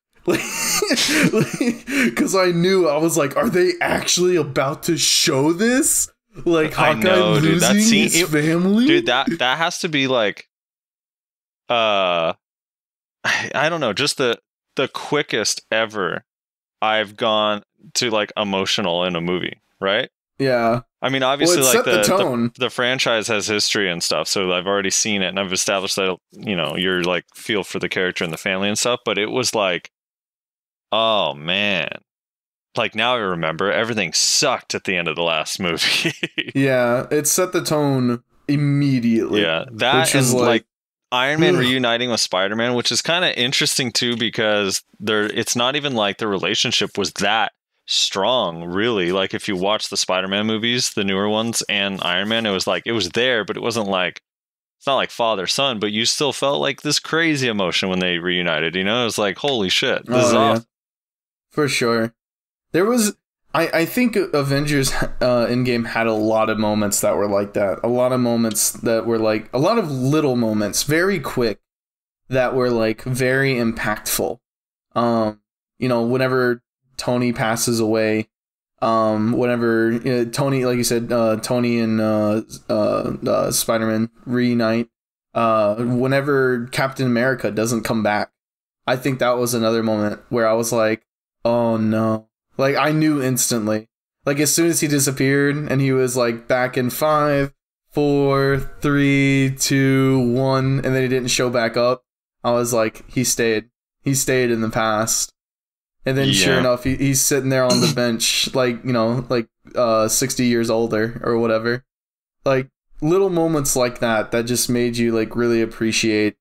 Because I knew, I was like, are they actually about to show this? Like Hawkeye losing his family? Dude, that has to be like, I don't know, just the quickest ever I've gone to like emotional in a movie, right? Yeah. I mean, obviously, like the tone. The franchise has history and stuff, so I've already seen it and I've established that you're like feel for the character and the family and stuff. But it was like, oh man, like now I remember everything sucked at the end of the last movie. Yeah, it set the tone immediately. Yeah, that and like Iron Man reuniting with Spider-Man, which is kind of interesting too because it's not even like the relationship was that strong, really. Like if you watch the Spider-Man movies, the newer ones, and Iron Man, it was like it was there, but it wasn't like it's not like father-son, but you still felt like this crazy emotion when they reunited. It was like holy shit, this is awesome. For sure. There was I think Avengers Endgame had a lot of moments that were like that. A lot of moments that were like a lot of little moments, very quick, that were like very impactful. Whenever Tony passes away, whenever Tony, like you said, Tony and Spider-Man reunite, whenever Captain America doesn't come back, I think that was another moment where I was like, oh no. Like, I knew instantly. Like, as soon as he disappeared and he was, like, back in 5, 4, 3, 2, 1, and then he didn't show back up, I was like, he stayed. He stayed in the past. And then, sure enough, he's sitting there on the bench, like, 60 years older or whatever. Like, little moments like that just made you, like, really appreciate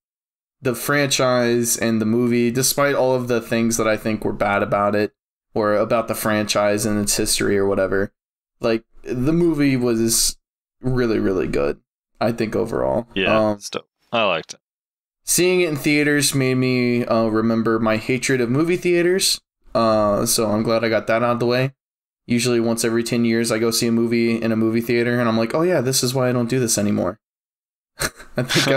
the franchise and the movie, despite all of the things that I think were bad about it. Or about the franchise and its history or whatever. Like, the movie was really, really good, I think, overall. Yeah, I liked it. Seeing it in theaters made me remember my hatred of movie theaters. So I'm glad I got that out of the way. Usually once every 10 years, I go see a movie in a movie theater, and I'm like, oh yeah, this is why I don't do this anymore. I think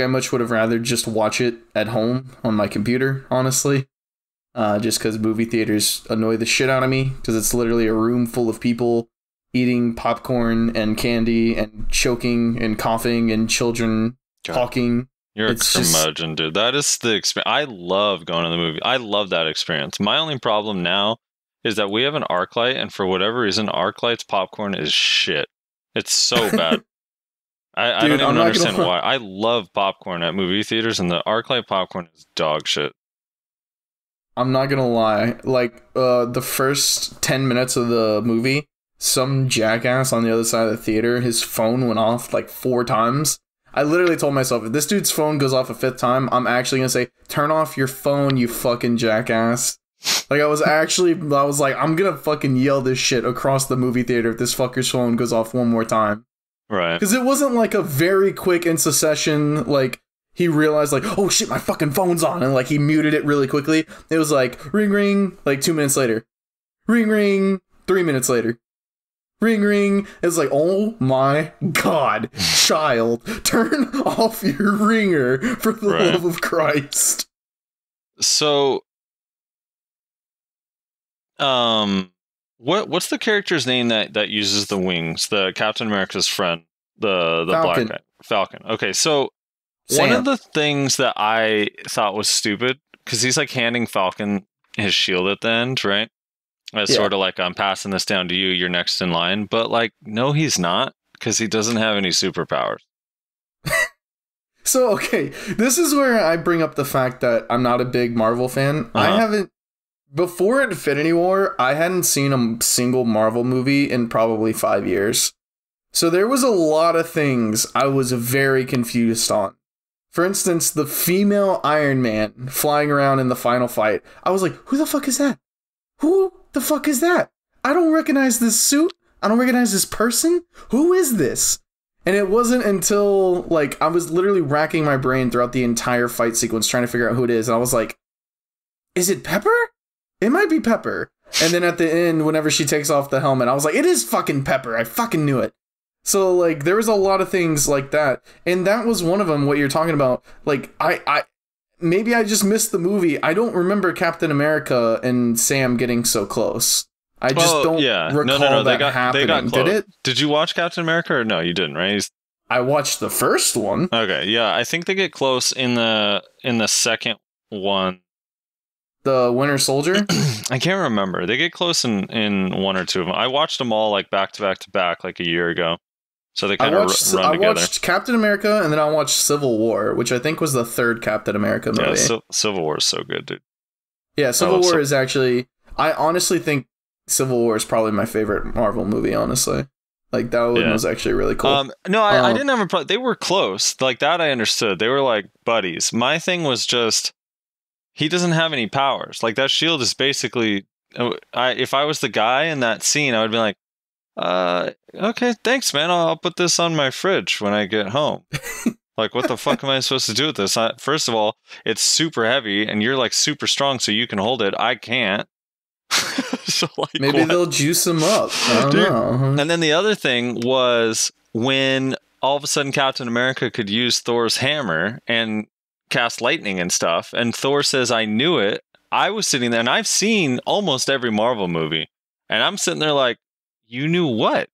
I much would have rather just watch it at home on my computer, honestly. Just because movie theaters annoy the shit out of me, because it's literally a room full of people eating popcorn and candy and choking and coughing and children talking. You're a curmudgeon, dude. That is the experience. I love going to the movie. I love that experience. My only problem now is that we have an ArcLight, and for whatever reason, ArcLight's popcorn is shit. It's so bad. I don't I'm even not understand gonna why. I love popcorn at movie theaters, and the ArcLight popcorn is dog shit. I'm not gonna lie. Like, the first 10 minutes of the movie, some jackass on the other side of the theater, his phone went off like 4 times. I literally told myself, if this dude's phone goes off a 5th time, I'm actually gonna say, turn off your phone, you fucking jackass. Like, I was like, I'm gonna fucking yell this shit across the movie theater if this fucker's phone goes off one more time. Right. Because it wasn't like a very quick in succession, like, he realized, like, oh shit, my fucking phone's on, and like, he muted it really quickly. It was like, ring ring, like 2 minutes later. Ring ring, 3 minutes later. Ring ring. It's like, oh my god, child, turn off your ringer for the love of Christ. So, what's the character's name that uses the wings? The Captain America's friend, the Falcon. black guy, Falcon. Okay, so Sam. one of the things that I thought was stupid, because he's like handing Falcon his shield at the end, right? It's sort of like, I'm passing this down to you, you're next in line. But like, no, he's not, because he doesn't have any superpowers. So, okay, this is where I bring up the fact that I'm not a big Marvel fan. I haven't, before Infinity War, I hadn't seen a single Marvel movie in probably 5 years. So there was a lot of things I was very confused on. For instance, the female Iron Man flying around in the final fight. I was like, who the fuck is that? Who the fuck is that? I don't recognize this suit. I don't recognize this person. Who is this? And it wasn't until, like, I was literally racking my brain throughout the entire fight sequence trying to figure out who it is. And I was like, is it Pepper? It might be Pepper. And then at the end, whenever she takes off the helmet, I was like, it is fucking Pepper. I fucking knew it. So, like, there was a lot of things like that. And that was one of them, what you're talking about. Like, maybe I just missed the movie. I don't remember Captain America and Sam getting so close. I just don't recall that happening. They got close. Did it? Did you watch Captain America or no? You didn't, right? I watched the first one. Okay, yeah, I think they get close in the second one. The Winter Soldier? I can't remember. They get close in one or two of them. I watched them all like back to back to back like a year ago. So they kind of run together. I watched Captain America and then I watched Civil War, which I think was the 3rd Captain America movie. Yeah, Civil War is so good, dude. Yeah, Civil War is actually... I honestly think Civil War is probably my favorite Marvel movie, honestly. Like, that one was actually really cool. No, I didn't have a problem. They were close. Like, that I understood. They were like buddies. My thing was just... He doesn't have any powers. Like, that shield is basically... if I was the guy in that scene, I would be like, okay, thanks, man. I'll put this on my fridge when I get home. Like, what the fuck am I supposed to do with this? First of all, it's super heavy, and you're, like, super strong, so you can hold it. I can't. So, like, maybe they'll juice him up. I don't know. And then the other thing was when all of a sudden Captain America could use Thor's hammer and cast lightning and stuff, and Thor says, I knew it. I was sitting there, and I've seen almost every Marvel movie, and I'm sitting there like, you knew what?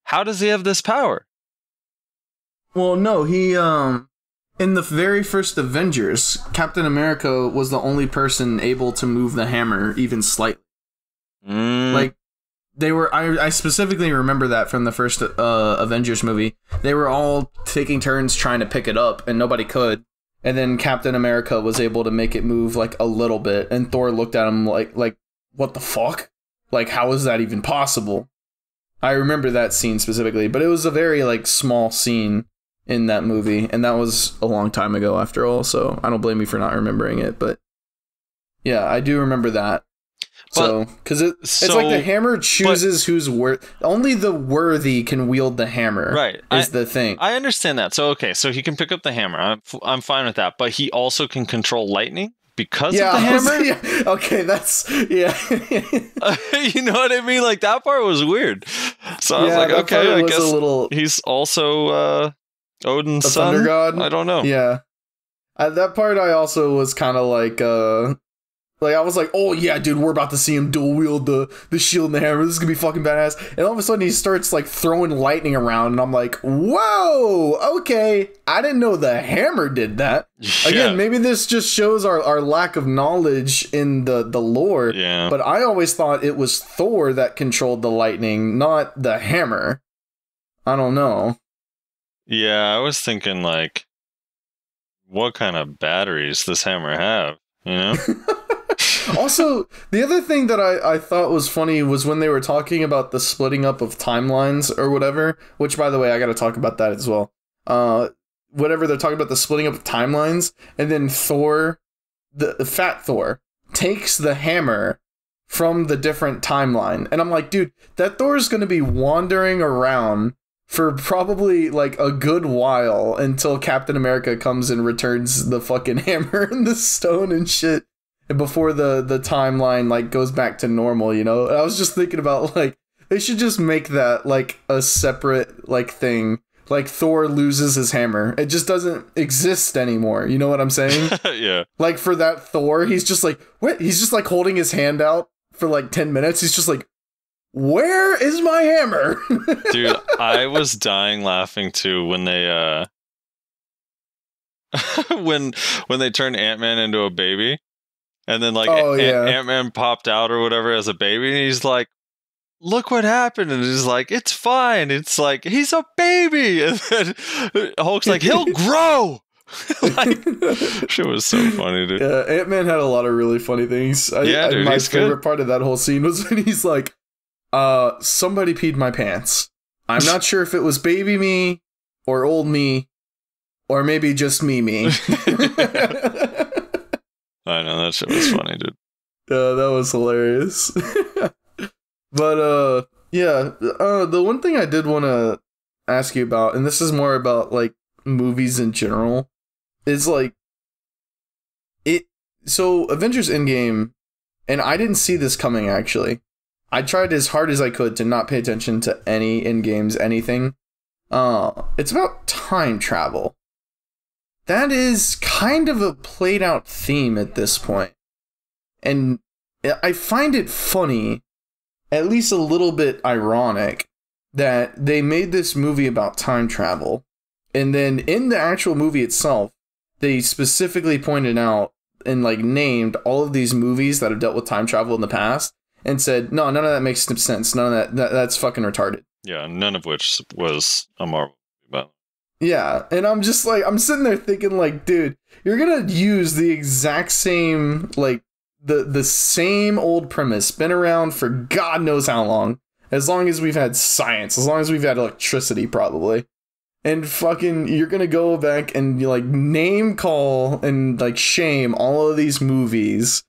How does he have this power? Well, no, he, in the very first Avengers, Captain America was the only person able to move the hammer even slightly. Like, they were, I specifically remember that from the first Avengers movie. They were all taking turns trying to pick it up, and nobody could. And then Captain America was able to make it move, like, a little bit, and Thor looked at him like, what the fuck? Like, how is that even possible? I remember that scene specifically, but it was a very, like, small scene in that movie, and that was a long time ago after all, so I don't blame you for not remembering it, but yeah, I do remember that. So, because it's like the hammer chooses who's only the worthy can wield the hammer. Right, is the thing. I understand that. So okay, so he can pick up the hammer. I'm fine with that. But he also can control lightning because of the hammer. Okay, that's you know what I mean? Like, that part was weird. So I was like, okay, I guess he's also Odin's son. Thunder God. I don't know. Yeah, that part I also was kind of like I was like, oh yeah, dude, we're about to see him dual wield the shield and the hammer. This is gonna be fucking badass. And all of a sudden he starts like throwing lightning around, and I'm like, whoa, okay. I didn't know the hammer did that. Yeah. Again, maybe this just shows our lack of knowledge in the lore. Yeah. But I always thought it was Thor that controlled the lightning, not the hammer. I don't know. Yeah, I was thinking like, what kind of batteries this hammer have? You know? Also, the other thing that I thought was funny was when they were talking about the splitting up of timelines or whatever, which, by the way, I got to talk about that as well. Whatever, they're talking about the splitting up of timelines, and then Thor, the Fat Thor, takes the hammer from the different timeline. And I'm like, dude, that Thor's going to be wandering around for probably like a good while until Captain America comes and returns the fucking hammer and the stone and shit. And before the timeline like goes back to normal, you know? And I was just thinking about like they should just make that like a separate like thing. Like Thor loses his hammer. It just doesn't exist anymore. You know what I'm saying? Yeah. Like for that Thor, he's just like, what? He's just like holding his hand out for like 10 minutes. He's just like, where is my hammer? Dude, I was dying laughing too when they when they turned Ant-Man into a baby. And then like Ant-Man popped out or whatever as a baby, and he's like, look what happened. And he's like, it's fine. It's like, he's a baby. And then Hulk's like, he'll grow. Like, shit was so funny, dude. Yeah, Ant-Man had a lot of really funny things. Dude, my favorite part of that whole scene was when he's like, somebody peed my pants. I'm not sure if it was baby me or old me or maybe just me. I know, that shit was funny, dude. That was hilarious. But, the one thing I did want to ask you about, and this is more about, like, movies in general, is, like, so, Avengers Endgame, and I didn't see this coming, actually. I tried as hard as I could to not pay attention to any Endgames, anything. It's about time travel. That is kind of a played out theme at this point. And I find it funny, at least a little bit ironic, that they made this movie about time travel. And then in the actual movie itself, they specifically pointed out and like named all of these movies that have dealt with time travel in the past and said, no, none of that makes sense. None of that's fucking retarded. Yeah, none of which was a Marvel movie. Yeah, and I'm just like, I'm sitting there thinking like, dude, you're gonna use the exact same, like, the same old premise, been around for God knows how long as we've had science, as long as we've had electricity, probably. And fucking, you're gonna go back and, like, name call and, like, shame all of these movies,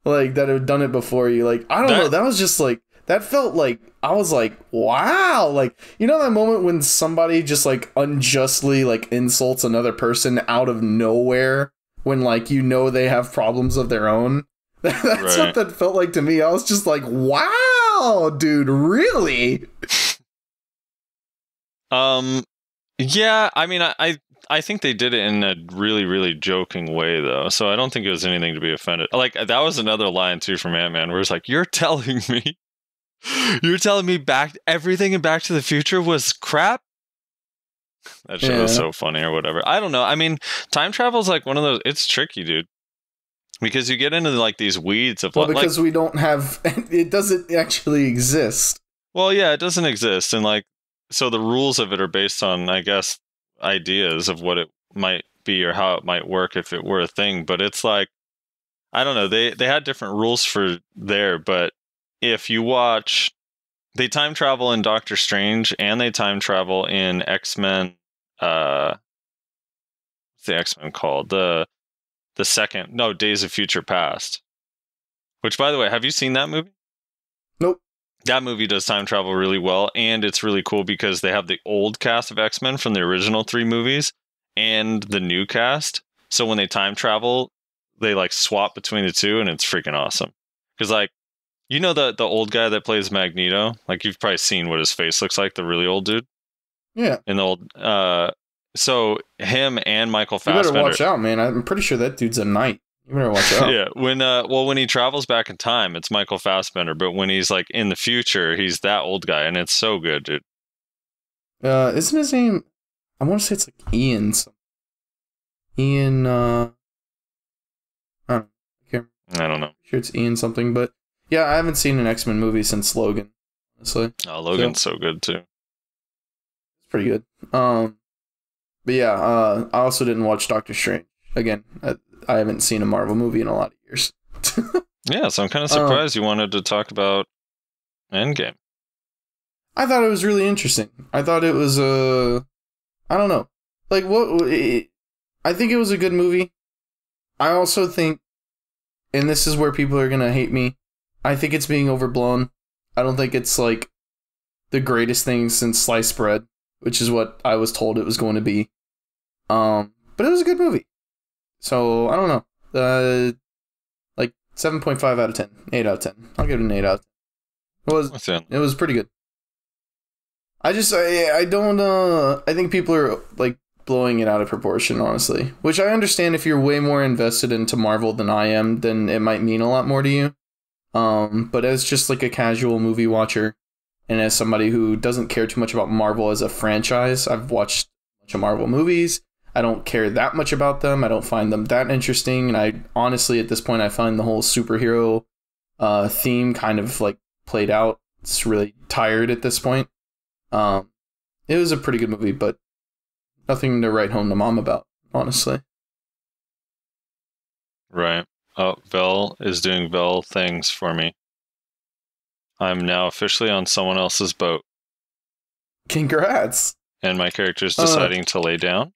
like, that have done it before you. Like, I don't know, that was just, like, that felt like, I was like, wow, like, you know that moment when somebody just, like, unjustly, like, insults another person out of nowhere when, like, you know they have problems of their own? That's right. What that felt like to me. I was just like, wow, dude, really? Yeah, I mean, I think they did it in a really, really joking way, though. So I don't think it was anything to be offended. Like, that was another line, too, from Ant-Man, where it's like, you're telling me everything in Back to the Future was crap? That shit was so funny or whatever. I don't know. I mean, time travel is like one of those, it's tricky, dude. Because you get into like these weeds of because we don't have, it doesn't actually exist. Well, yeah, it doesn't exist. And like, so the rules of it are based on, I guess, ideas of what it might be or how it might work if it were a thing. But it's like, I don't know, they had different rules for there, but if you watch, they time travel in Doctor Strange and they time travel in X-Men, what's the X-Men called? The second, no, Days of Future Past. Which, by the way, have you seen that movie? Nope. That movie does time travel really well, and it's really cool because they have the old cast of X-Men from the original 3 movies and the new cast. So when they time travel, they like swap between the two, and it's freaking awesome. Because like, you know the old guy that plays Magneto? Like, you've probably seen what his face looks like, the really old dude? Yeah. In the old, so him and Michael Fassbender. You better watch out, man. I'm pretty sure that dude's a knight. You better watch out. Yeah, when he travels back in time, it's Michael Fassbender, but when he's like in the future, he's that old guy, and it's so good, dude. Isn't his name? I want to say it's like Ian. Ian. I don't know. Sure, it's Ian something, but yeah, I haven't seen an X-Men movie since Logan. Honestly. Oh, Logan's so good too. It's pretty good. But yeah, I also didn't watch Doctor Strange. Again, I haven't seen a Marvel movie in a lot of years. Yeah, so I'm kind of surprised you wanted to talk about Endgame. I thought it was really interesting. I thought it was I don't know. Like, I think it was a good movie. I also think, and this is where people are gonna hate me, I think it's being overblown. I don't think it's, like, the greatest thing since sliced bread, which is what I was told it was going to be. But it was a good movie. So, I don't know. Like, 7.5 out of 10. 8 out of 10. I'll give it an 8 out of 10. It was pretty good. I don't, I think people are, like, blowing it out of proportion, honestly. Which I understand if you're way more invested into Marvel than I am, then it might mean a lot more to you. But as just, like, a casual movie watcher, and as somebody who doesn't care too much about Marvel as a franchise, I've watched a bunch of Marvel movies. I don't care that much about them. I don't find them that interesting. And I honestly, at this point, I find the whole superhero theme kind of, like, played out. It's really tired at this point. It was a pretty good movie, but nothing to write home to mom about, honestly. Right. Oh, Vel is doing Vel things for me. I'm now officially on someone else's boat. Congrats! And my character's deciding to lay down.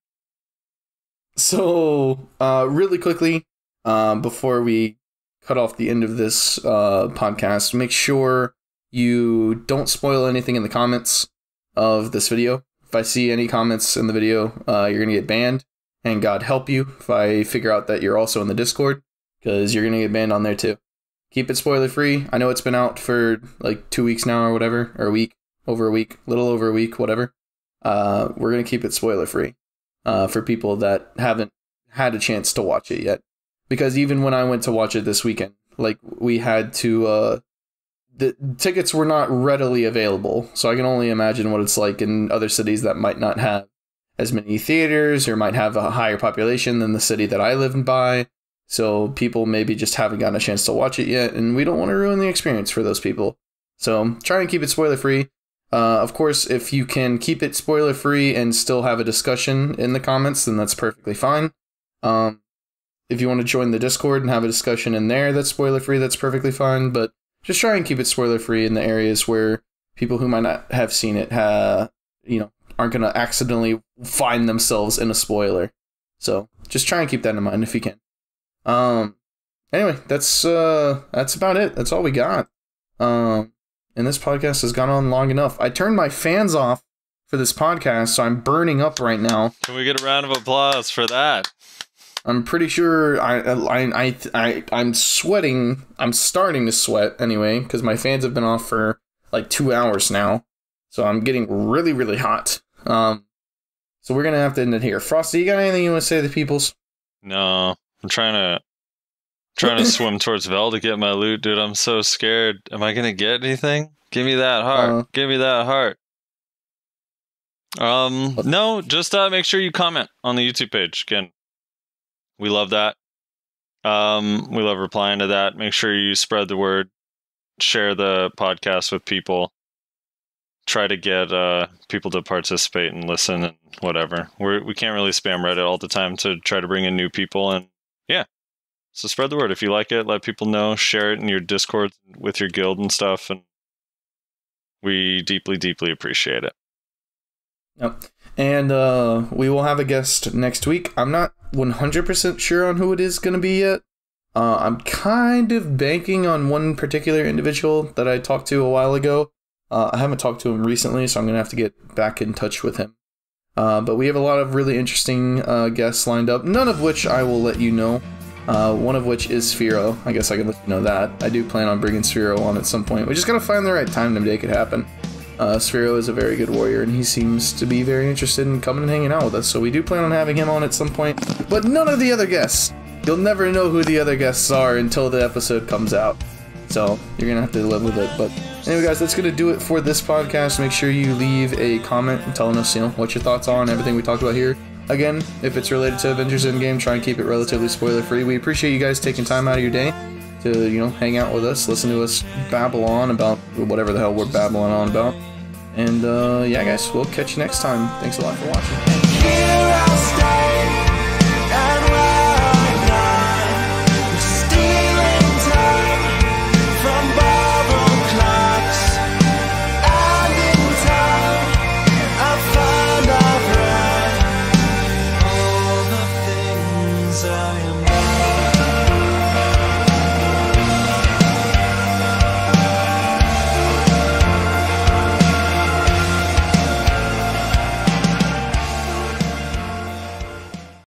So, really quickly, before we cut off the end of this podcast, make sure you don't spoil anything in the comments of this video. If I see any comments in the video, you're going to get banned. And God help you if I figure out that you're also in the Discord, because you're going to get banned on there too. Keep it spoiler free. I know it's been out for like 2 weeks now or whatever, or a week, over a week, little over a week, whatever. We're going to keep it spoiler free for people that haven't had a chance to watch it yet. Because even when I went to watch it this weekend, like, we had to, the tickets were not readily available. So I can only imagine what it's like in other cities that might not have as many theaters or might have a higher population than the city that I live by. So people maybe just haven't gotten a chance to watch it yet, and we don't want to ruin the experience for those people. So try and keep it spoiler free. Of course, if you can keep it spoiler free and still have a discussion in the comments, then that's perfectly fine. If you want to join the Discord and have a discussion in there that's spoiler free, that's perfectly fine. But just try and keep it spoiler free in the areas where people who might not have seen it, aren't going to accidentally find themselves in a spoiler. So just try and keep that in mind if you can. Anyway, that's about it. That's all we got. And this podcast has gone on long enough. I turned my fans off for this podcast, so I'm burning up right now. Can we get a round of applause for that? I'm pretty sure I'm sweating. I'm starting to sweat anyway, because my fans have been off for like 2 hours now. So I'm getting really, really hot. So we're going to have to end it here. Frosty, you got anything you want to say to the peoples? No. I'm trying to swim towards Vel to get my loot, dude. I'm so scared. Am I gonna get anything? Give me that heart. Give me that heart. No, just make sure you comment on the YouTube page. Again, we love that. We love replying to that. Make sure you spread the word. Share the podcast with people. Try to get people to participate and listen and whatever. We can't really spam Reddit all the time to try to bring in new people, and yeah. So spread the word. If you like it, let people know. Share it in your Discord with your guild and stuff, and we deeply, deeply appreciate it. Yep. And we will have a guest next week. I'm not 100% sure on who it is going to be yet. I'm kind of banking on one particular individual that I talked to a while ago. I haven't talked to him recently, so I'm going to have to get back in touch with him. But we have a lot of really interesting guests lined up, none of which I will let you know. One of which is Sphero. I guess I can let you know that. I do plan on bringing Sphero on at some point. We just gotta find the right time to make it happen. Sphero is a very good warrior, and he seems to be very interested in coming and hanging out with us, so we do plan on having him on at some point. But none of the other guests. You'll never know who the other guests are until the episode comes out. So you're gonna have to live with it. But anyway, guys, that's gonna do it for this podcast. Make sure you leave a comment telling us, what your thoughts are on everything we talked about here. Again, if it's related to Avengers Endgame, try and keep it relatively spoiler free. We appreciate you guys taking time out of your day to, hang out with us, listen to us babble on about whatever the hell we're babbling on about. And yeah, guys, we'll catch you next time. Thanks a lot for watching. Here I'll stay.